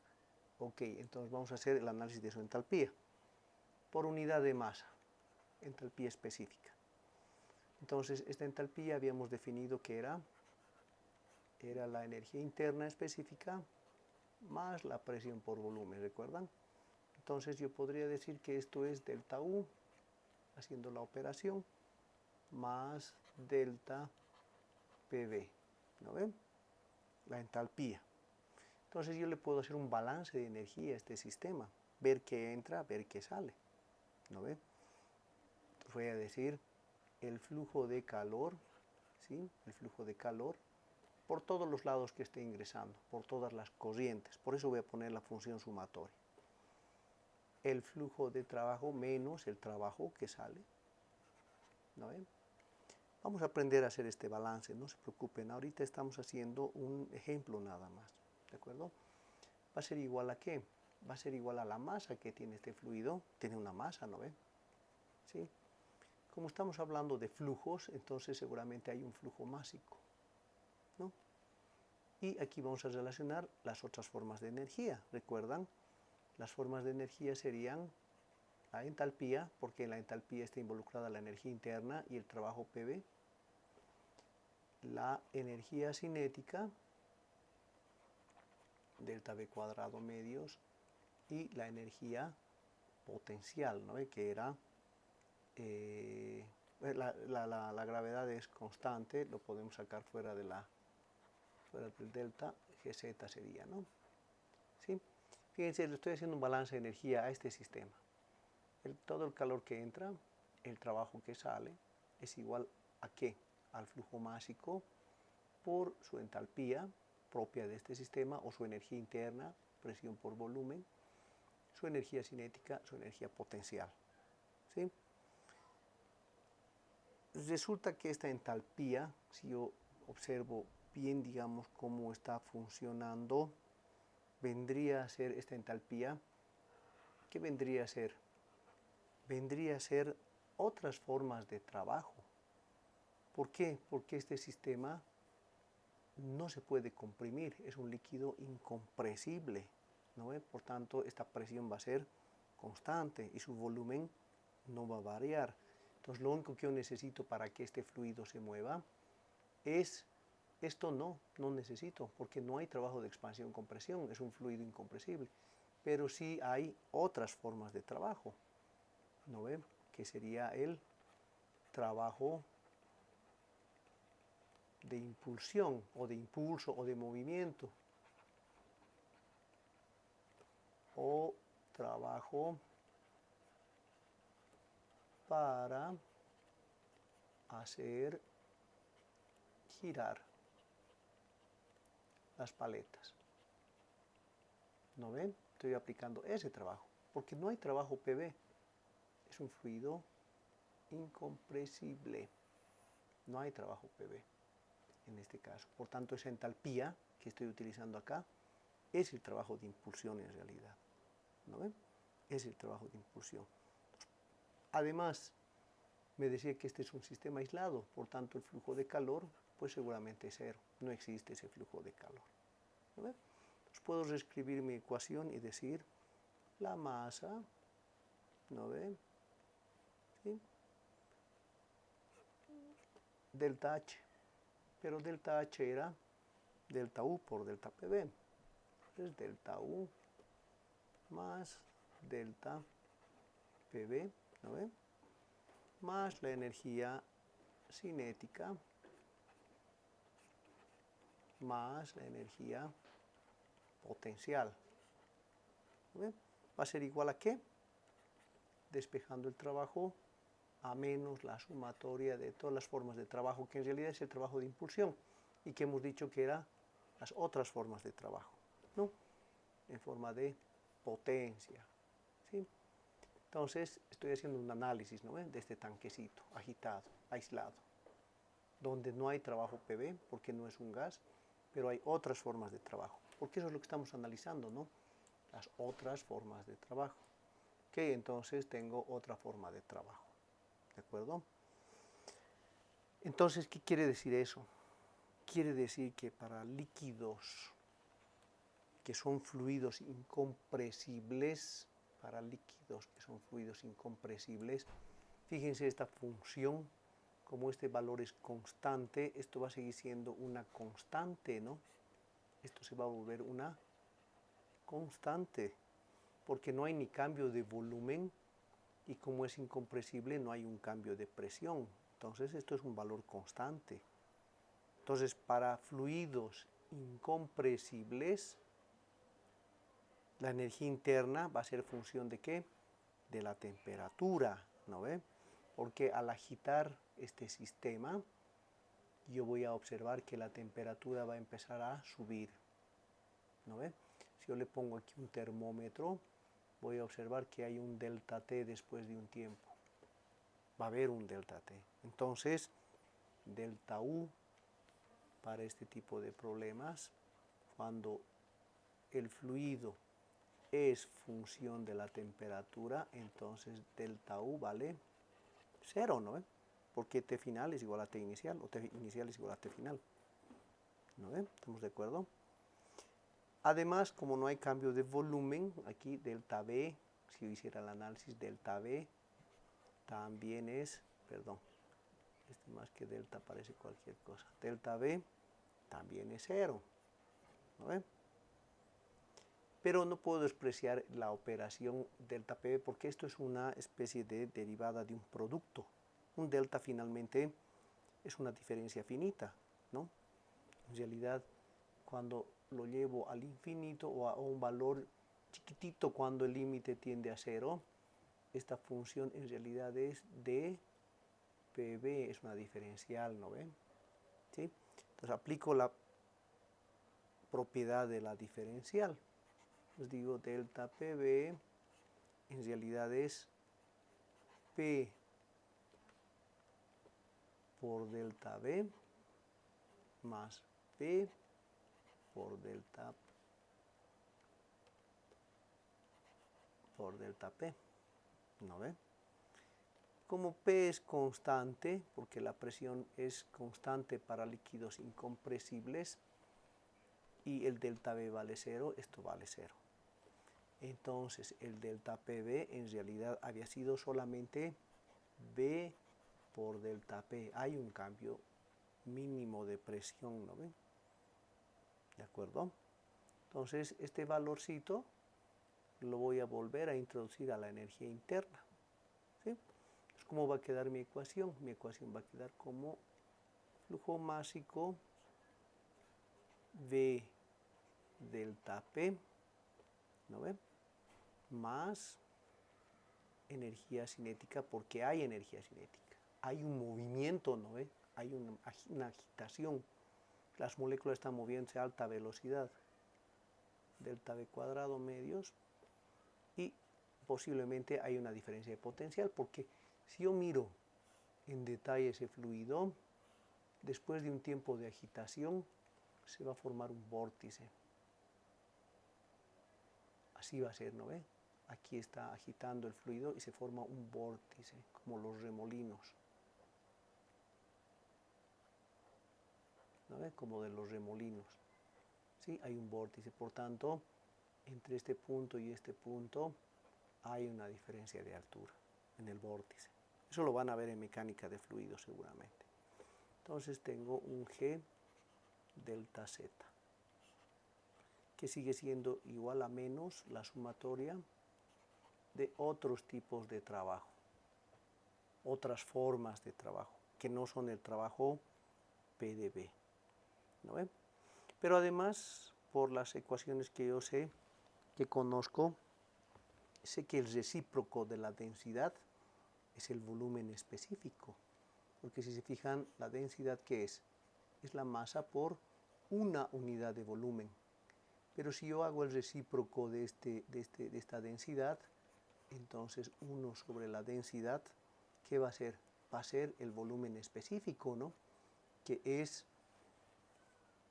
Ok, entonces vamos a hacer el análisis de su entalpía por unidad de masa, entalpía específica. Entonces, esta entalpía habíamos definido que era la energía interna específica más la presión por volumen, ¿recuerdan? Entonces yo podría decir que esto es delta U, haciendo la operación, más delta PV, ¿no ven? La entalpía. Entonces yo le puedo hacer un balance de energía a este sistema, ver qué entra, ver qué sale, ¿no ven? Entonces voy a decir el flujo de calor, ¿sí? El flujo de calor por todos los lados que esté ingresando, por todas las corrientes. Por eso voy a poner la función sumatoria. El flujo de trabajo menos el trabajo que sale, ¿no ven? Vamos a aprender a hacer este balance, no se preocupen. Ahorita estamos haciendo un ejemplo nada más, ¿de acuerdo? ¿Va a ser igual a qué? Va a ser igual a la masa que tiene este fluido. Tiene una masa, ¿no ven? ¿Sí? Como estamos hablando de flujos, entonces seguramente hay un flujo másico, ¿no? Y aquí vamos a relacionar las otras formas de energía. ¿Recuerdan? Las formas de energía serían la entalpía, porque en la entalpía está involucrada la energía interna y el trabajo PV. La energía cinética, delta V cuadrado medios, y la energía potencial, ¿no? Que era, la gravedad es constante, lo podemos sacar fuera del delta, Gz sería, ¿no? ¿Sí? Fíjense, le estoy haciendo un balance de energía a este sistema. Todo el calor que entra, el trabajo que sale, es igual a ¿qué? Al flujo másico por su entalpía propia de este sistema, o su energía interna, presión por volumen, su energía cinética, su energía potencial, ¿sí? Resulta que esta entalpía, si yo observo bien, digamos, cómo está funcionando, vendría a ser esta entalpía, ¿qué vendría a ser? Vendría a ser otras formas de trabajo. ¿Por qué? Porque este sistema no se puede comprimir, es un líquido incompresible, ¿no? Por tanto, esta presión va a ser constante y su volumen no va a variar. Entonces lo único que yo necesito para que este fluido se mueva es esto. No necesito, porque no hay trabajo de expansión-compresión, es un fluido incompresible. Pero sí hay otras formas de trabajo, ¿no ven? Que sería el trabajo de impulsión, o de impulso, o de movimiento, o trabajo para hacer girar las paletas. ¿No ven? Estoy aplicando ese trabajo, porque no hay trabajo PV. Es un fluido incompresible. No hay trabajo PV en este caso. Por tanto, esa entalpía que estoy utilizando acá es el trabajo de impulsión en realidad. ¿No ven? Es el trabajo de impulsión. Además, me decía que este es un sistema aislado, por tanto el flujo de calor pues seguramente es cero. No existe ese flujo de calor. ¿No ven? Entonces puedo reescribir mi ecuación y decir la masa, ¿no ven? ¿Sí? Delta H, pero delta H era delta U por delta PV. Entonces delta U más delta PV, ¿no ven? Más la energía cinética más la energía potencial. ¿No ven? Va a ser igual a ¿qué? Despejando el trabajo a menos la sumatoria de todas las formas de trabajo, que en realidad es el trabajo de impulsión, y que hemos dicho que eran las otras formas de trabajo, ¿no? En forma de potencia, ¿sí? Entonces estoy haciendo un análisis, ¿no ven? De este tanquecito agitado, aislado, donde no hay trabajo PV, porque no es un gas, pero hay otras formas de trabajo, porque eso es lo que estamos analizando, ¿no? Las otras formas de trabajo. Ok, entonces tengo otra forma de trabajo, ¿de acuerdo? Entonces, ¿qué quiere decir eso? Quiere decir que para líquidos que son fluidos incompresibles, fíjense esta función, como este valor es constante, esto va a seguir siendo una constante, ¿no? Esto se va a volver una constante, porque no hay ni cambio de volumen, y como es incompresible no hay un cambio de presión. Entonces esto es un valor constante. Entonces para fluidos incompresibles, la energía interna va a ser función ¿de qué? De la temperatura, ¿no ve? Porque al agitar este sistema, yo voy a observar que la temperatura va a empezar a subir, ¿no ve? Si yo le pongo aquí un termómetro, voy a observar que hay un delta T después de un tiempo. Va a haber un delta T. Entonces, delta U para este tipo de problemas, cuando el fluido es función de la temperatura, entonces delta U vale 0, ¿no? Porque T final es igual a T inicial, o T inicial es igual a T final. ¿No? ¿Estamos de acuerdo? Además, como no hay cambio de volumen, aquí delta V, si yo hiciera el análisis, delta V también es, perdón, más que delta parece cualquier cosa, delta V también es 0, ¿no ven? Pero no puedo despreciar la operación delta PV, porque esto es una especie de derivada de un producto. Un delta finalmente es una diferencia finita, ¿no? En realidad, cuando lo llevo al infinito o a un valor chiquitito cuando el límite tiende a 0, esta función en realidad es de PV, es una diferencial, ¿no ven? ¿Sí? Entonces aplico la propiedad de la diferencial. Les digo delta PV en realidad es P por delta V más P por delta P, ¿no ve? Como P es constante, porque la presión es constante para líquidos incompresibles, y el delta V vale 0, esto vale 0. Entonces el delta PB en realidad había sido solamente B por delta P. Hay un cambio mínimo de presión, ¿no ven? ¿De acuerdo? Entonces este valorcito lo voy a volver a introducir a la energía interna. ¿Sí? Entonces, ¿cómo va a quedar mi ecuación? Mi ecuación va a quedar como flujo másico V delta P, ¿no ven? Más energía cinética, porque hay energía cinética. Hay un movimiento, ¿no ve? Hay una agitación. Las moléculas están moviéndose a alta velocidad. Delta V cuadrado medios. Y posiblemente hay una diferencia de potencial, porque si yo miro en detalle ese fluido, después de un tiempo de agitación, se va a formar un vórtice. Así va a ser, ¿no ve? Aquí está agitando el fluido y se forma un vórtice, como los remolinos. ¿No ve? Como de los remolinos. ¿Sí? Hay un vórtice. Por tanto, entre este punto y este punto hay una diferencia de altura en el vórtice. Eso lo van a ver en mecánica de fluidos seguramente. Entonces tengo un G delta Z, que sigue siendo igual a menos la sumatoria de otros tipos de trabajo, otras formas de trabajo, que no son el trabajo PdV. ¿No ven? Pero además, por las ecuaciones que yo sé, que conozco, sé que el recíproco de la densidad es el volumen específico. Porque si se fijan, la densidad, ¿qué es? Es la masa por una unidad de volumen. Pero si yo hago el recíproco de esta densidad, entonces 1 sobre la densidad, ¿qué va a ser? Va a ser el volumen específico, ¿no? Que es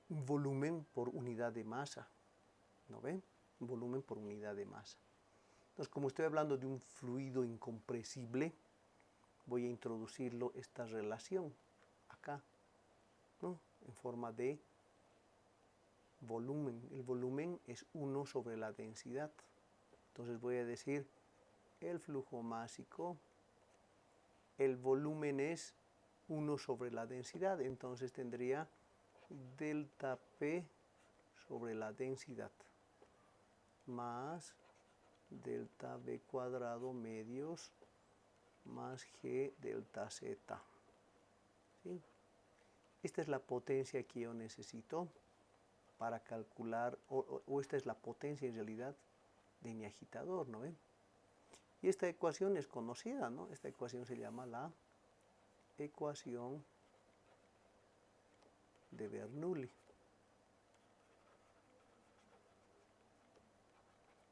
un volumen por unidad de masa, ¿no ven? Un volumen por unidad de masa. Entonces, como estoy hablando de un fluido incompresible, voy a introducirlo esta relación acá, ¿no? En forma de volumen. El volumen es 1 sobre la densidad. Entonces voy a decir el flujo másico, el volumen es 1 sobre la densidad, entonces tendría delta P sobre la densidad más delta V cuadrado medios más G delta Z. ¿Sí? Esta es la potencia que yo necesito para calcular, o esta es la potencia en realidad de mi agitador, ¿no ven? Y esta ecuación es conocida, ¿no? Esta ecuación se llama la ecuación de Bernoulli.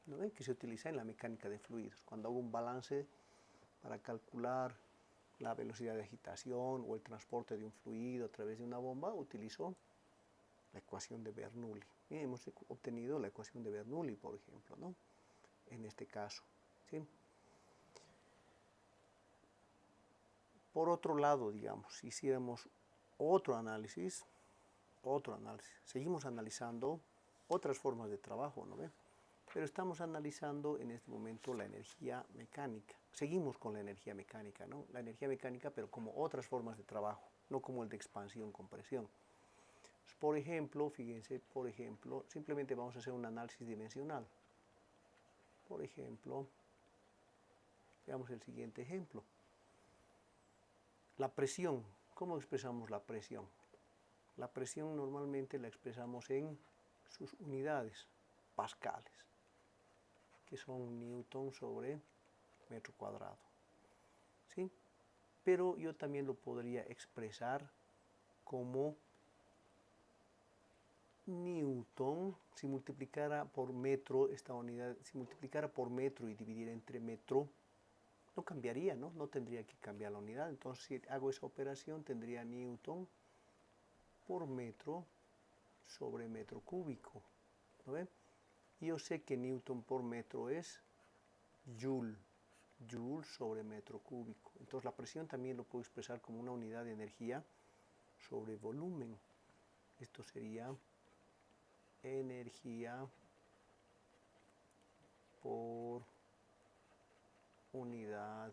¿No ven? Que se utiliza en la mecánica de fluidos. Cuando hago un balance para calcular la velocidad de agitación o el transporte de un fluido a través de una bomba, utilizo la ecuación de Bernoulli. Y hemos obtenido la ecuación de Bernoulli, por ejemplo, ¿no? En este caso. ¿Sí? Por otro lado, digamos, si hiciéramos otro análisis, seguimos analizando otras formas de trabajo, ¿no ve? Pero estamos analizando en este momento la energía mecánica. Seguimos con la energía mecánica, ¿no? La energía mecánica, pero como otras formas de trabajo, no como el de expansión, compresión. Por ejemplo, fíjense, simplemente vamos a hacer un análisis dimensional. Por ejemplo, veamos el siguiente ejemplo. La presión. ¿Cómo expresamos la presión? La presión normalmente la expresamos en sus unidades, pascales, que son newton sobre metro cuadrado. ¿Sí? Pero yo también lo podría expresar como newton, si multiplicara por metro esta unidad, si multiplicara por metro y dividiera entre metro, no cambiaría, ¿no? No tendría que cambiar la unidad. Entonces, si hago esa operación, tendría newton por metro sobre metro cúbico. ¿No ven? Y yo sé que newton por metro es joule sobre metro cúbico. Entonces la presión también lo puedo expresar como una unidad de energía sobre volumen. Esto sería energía por unidad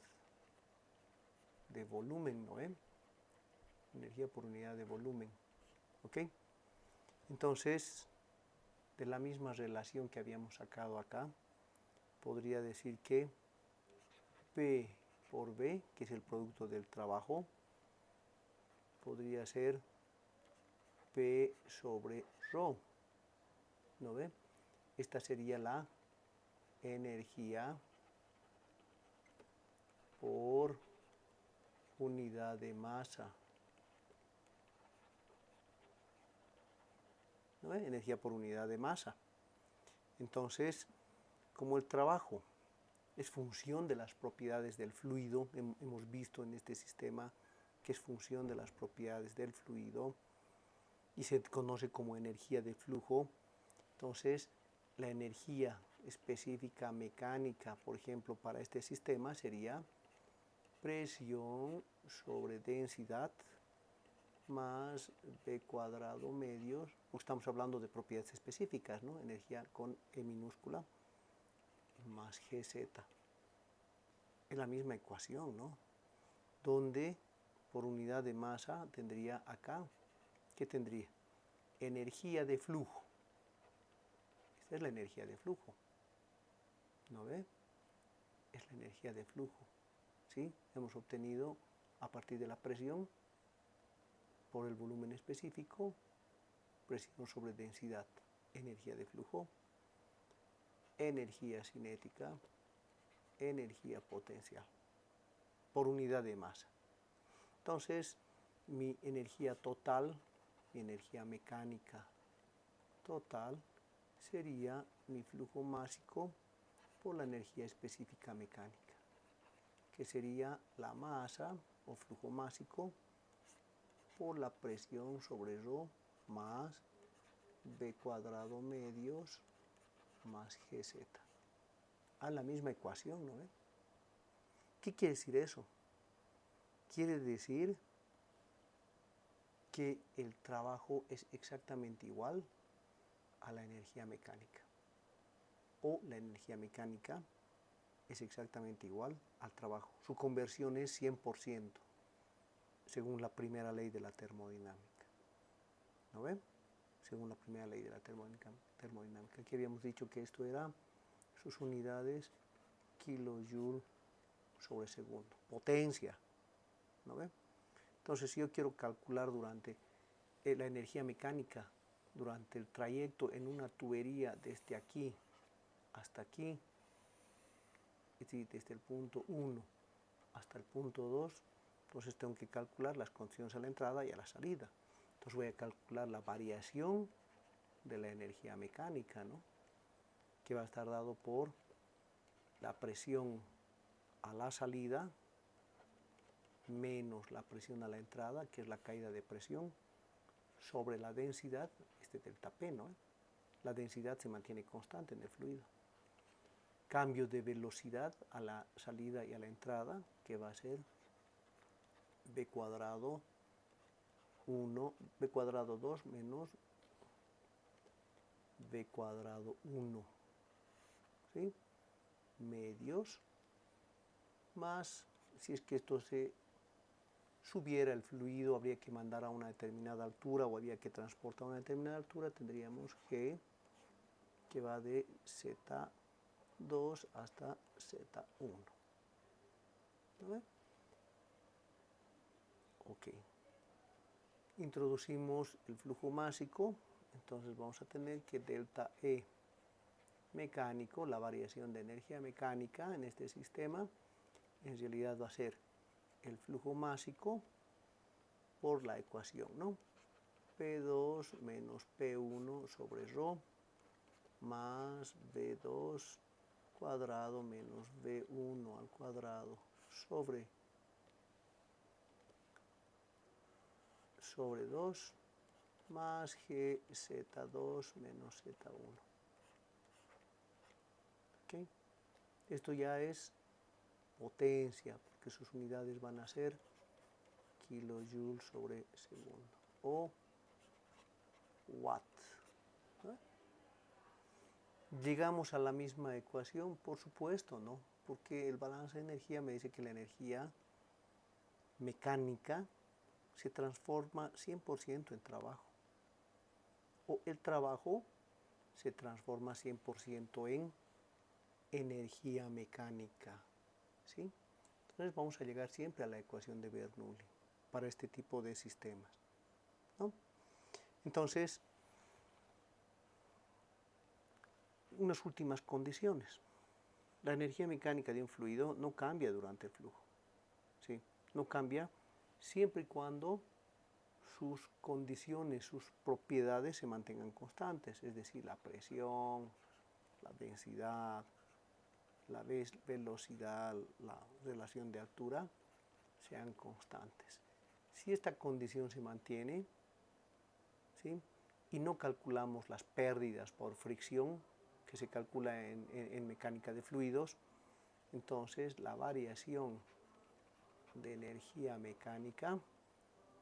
de volumen, ¿no ven? Energía por unidad de volumen, ¿ok? Entonces, de la misma relación que habíamos sacado acá, podría decir que P por V, que es el producto del trabajo, podría ser P sobre ρ, ¿no ve? Esta sería la energía por unidad de masa, ¿no ve? Energía por unidad de masa. Entonces, como el trabajo es función de las propiedades del fluido, hemos visto en este sistema que es función de las propiedades del fluido y se conoce como energía de flujo. Entonces, la energía específica mecánica, por ejemplo, para este sistema sería presión sobre densidad más B cuadrado medios, porque estamos hablando de propiedades específicas, ¿no? Energía con E minúscula más Gz. Es la misma ecuación, ¿no? Donde por unidad de masa tendría acá, ¿qué tendría? Energía de flujo. Esta es la energía de flujo, ¿no ve? Es la energía de flujo, ¿sí? Hemos obtenido a partir de la presión por el volumen específico, presión sobre densidad, energía de flujo, energía cinética, energía potencial, por unidad de masa. Entonces, mi energía total, mi energía mecánica total, sería mi flujo másico por la energía específica mecánica, que sería la masa o flujo másico por la presión sobre ρ más B cuadrado medios más Gz. A la misma ecuación, ¿no? ¿Qué quiere decir eso? Quiere decir que el trabajo es exactamente igual a la energía mecánica, o la energía mecánica es exactamente igual al trabajo. Su conversión es 100%, según la primera ley de la termodinámica. ¿No ven? Según la primera ley de la termodinámica. Aquí habíamos dicho que esto era sus unidades kilojoule sobre segundo. Potencia. ¿No ven? Entonces, si yo quiero calcular durante la energía mecánica, durante el trayecto en una tubería desde aquí hasta aquí, es decir, desde el punto 1 hasta el punto 2, entonces tengo que calcular las condiciones a la entrada y a la salida. Entonces voy a calcular la variación de la energía mecánica, ¿no? Que va a estar dado por la presión a la salida menos la presión a la entrada, que es la caída de presión, sobre la densidad, este delta P, ¿no? La densidad se mantiene constante en el fluido. Cambio de velocidad a la salida y a la entrada, que va a ser B cuadrado 1, B cuadrado 2 menos B cuadrado 1, ¿sí? Medios, más, si es que esto se subiera el fluido, habría que mandar a una determinada altura o había que transportar a una determinada altura, tendríamos G, que va de Z2 hasta Z1. ¿No? Ok. Introducimos el flujo másico, entonces vamos a tener que delta E mecánico, la variación de energía mecánica en este sistema, en realidad va a ser el flujo másico por la ecuación, ¿no? P2 menos P1 sobre ρ más B2 cuadrado menos B1 al cuadrado sobre 2 más GZ2 menos Z1. ¿Okay? Esto ya es potencia, porque sus unidades van a ser kilojoule sobre segundo o watt. ¿No? ¿Llegamos a la misma ecuación? Por supuesto, ¿no? Porque el balance de energía me dice que la energía mecánica se transforma 100% en trabajo. O el trabajo se transforma 100% en energía mecánica. ¿Sí? Entonces vamos a llegar siempre a la ecuación de Bernoulli para este tipo de sistemas, ¿no? Entonces, unas últimas condiciones. La energía mecánica de un fluido no cambia durante el flujo, ¿sí? No cambia siempre y cuando sus condiciones, sus propiedades se mantengan constantes, es decir, la presión, la densidad, la velocidad, la relación de altura, sean constantes. Si esta condición se mantiene, ¿sí? Y no calculamos las pérdidas por fricción, que se calcula en mecánica de fluidos, entonces la variación de energía mecánica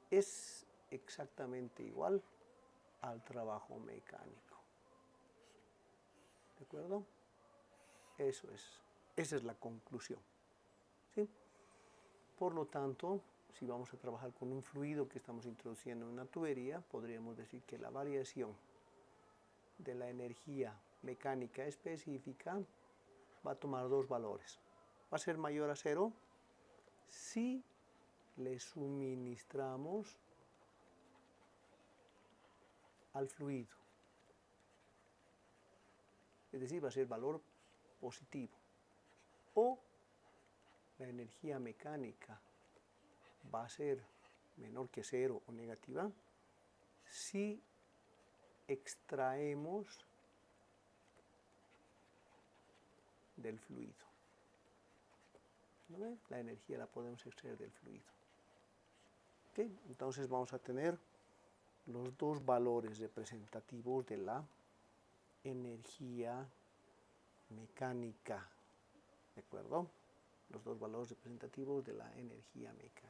es exactamente igual al trabajo mecánico. ¿De acuerdo? Eso es. Esa es la conclusión, ¿sí? Por lo tanto, si vamos a trabajar con un fluido que estamos introduciendo en una tubería, podríamos decir que la variación de la energía mecánica específica va a tomar dos valores. Va a ser mayor a 0 si le suministramos al fluido. Es decir, va a ser valor positivo. O la energía mecánica va a ser menor que 0 o negativa si extraemos del fluido. ¿No ven? La energía la podemos extraer del fluido. ¿Okay? Entonces vamos a tener los dos valores representativos de la energía mecánica. ¿De acuerdo? Los dos valores representativos de la energía mecánica.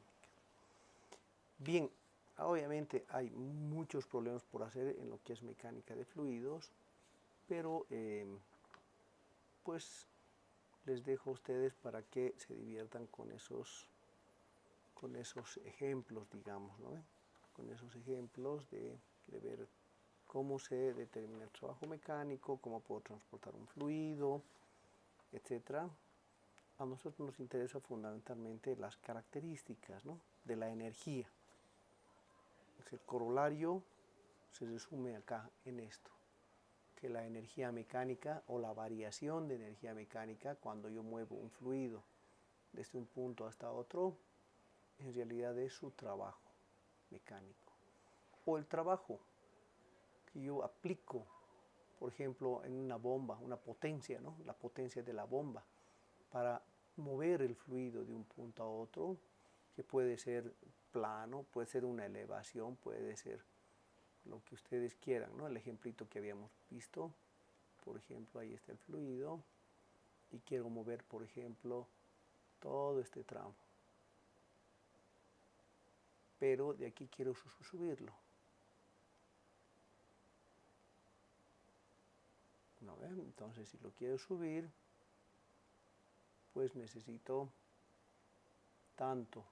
Bien, obviamente hay muchos problemas por hacer en lo que es mecánica de fluidos, pero pues les dejo a ustedes para que se diviertan con esos ejemplos, digamos, ¿no? Con esos ejemplos de ver cómo se determina el trabajo mecánico, cómo puedo transportar un fluido, etc. A nosotros nos interesa fundamentalmente las características, ¿no?, de la energía. El corolario se resume acá en esto, que la energía mecánica o la variación de energía mecánica cuando yo muevo un fluido desde un punto hasta otro, en realidad es su trabajo mecánico. O el trabajo que yo aplico, por ejemplo, en una bomba, una potencia, ¿no?, la potencia de la bomba, para mover el fluido de un punto a otro, que puede ser plano, puede ser una elevación, puede ser lo que ustedes quieran, ¿no? El ejemplito que habíamos visto, por ejemplo, ahí está el fluido, y quiero mover, por ejemplo, todo este tramo. Pero de aquí quiero subirlo. ¿No ven? Entonces, si lo quiero subir, pues necesito tanto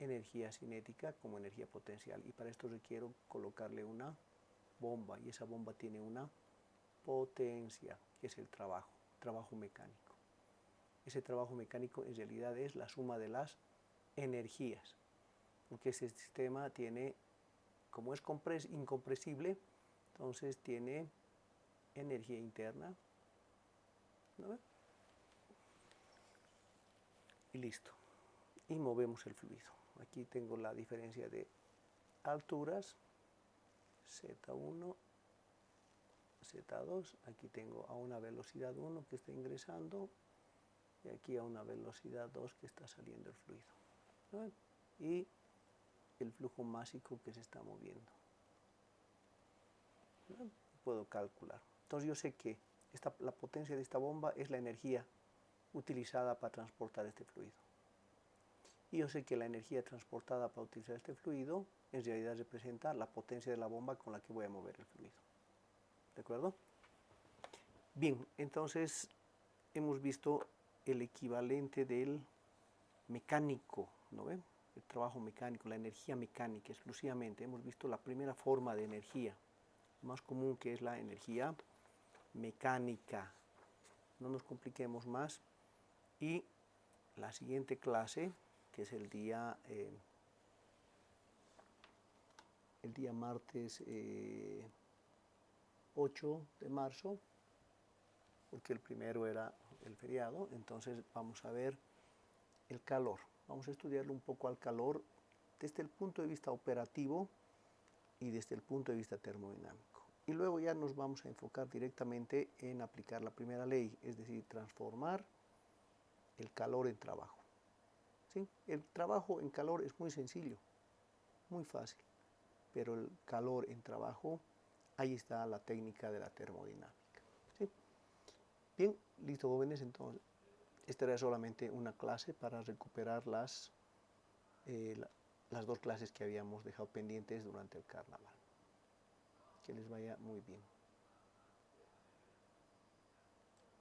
energía cinética como energía potencial, y para esto requiero colocarle una bomba, y esa bomba tiene una potencia, que es el trabajo mecánico. Ese trabajo mecánico en realidad es la suma de las energías, porque ese sistema tiene, como es incompresible, entonces tiene energía interna, ¿no? Y listo, y movemos el fluido. Aquí tengo la diferencia de alturas, Z1, Z2, aquí tengo a una velocidad 1 que está ingresando, y aquí a una velocidad 2 que está saliendo el fluido, ¿no? Y el flujo másico que se está moviendo, ¿no? Puedo calcular. Entonces yo sé que la potencia de esta bomba es la energía utilizada para transportar este fluido. Y yo sé que la energía transportada para utilizar este fluido en realidad representa la potencia de la bomba con la que voy a mover el fluido. ¿De acuerdo? Bien, entonces hemos visto el equivalente del mecánico, ¿no ven? El trabajo mecánico, la energía mecánica exclusivamente. Hemos visto la primera forma de energía, más común, que es la energía mecánica. No nos compliquemos más. Y la siguiente clase, que es el día martes 8 de marzo, porque el primero era el feriado, entonces vamos a ver el calor. Vamos a estudiarlo un poco al calor desde el punto de vista operativo y desde el punto de vista termodinámico. Y luego ya nos vamos a enfocar directamente en aplicar la primera ley, es decir, transformar el calor en trabajo. ¿Sí? El trabajo en calor es muy sencillo, muy fácil, pero el calor en trabajo, ahí está la técnica de la termodinámica. ¿Sí? Bien, listo, jóvenes, entonces esta era solamente una clase para recuperar las dos clases que habíamos dejado pendientes durante el carnaval. Que les vaya muy bien.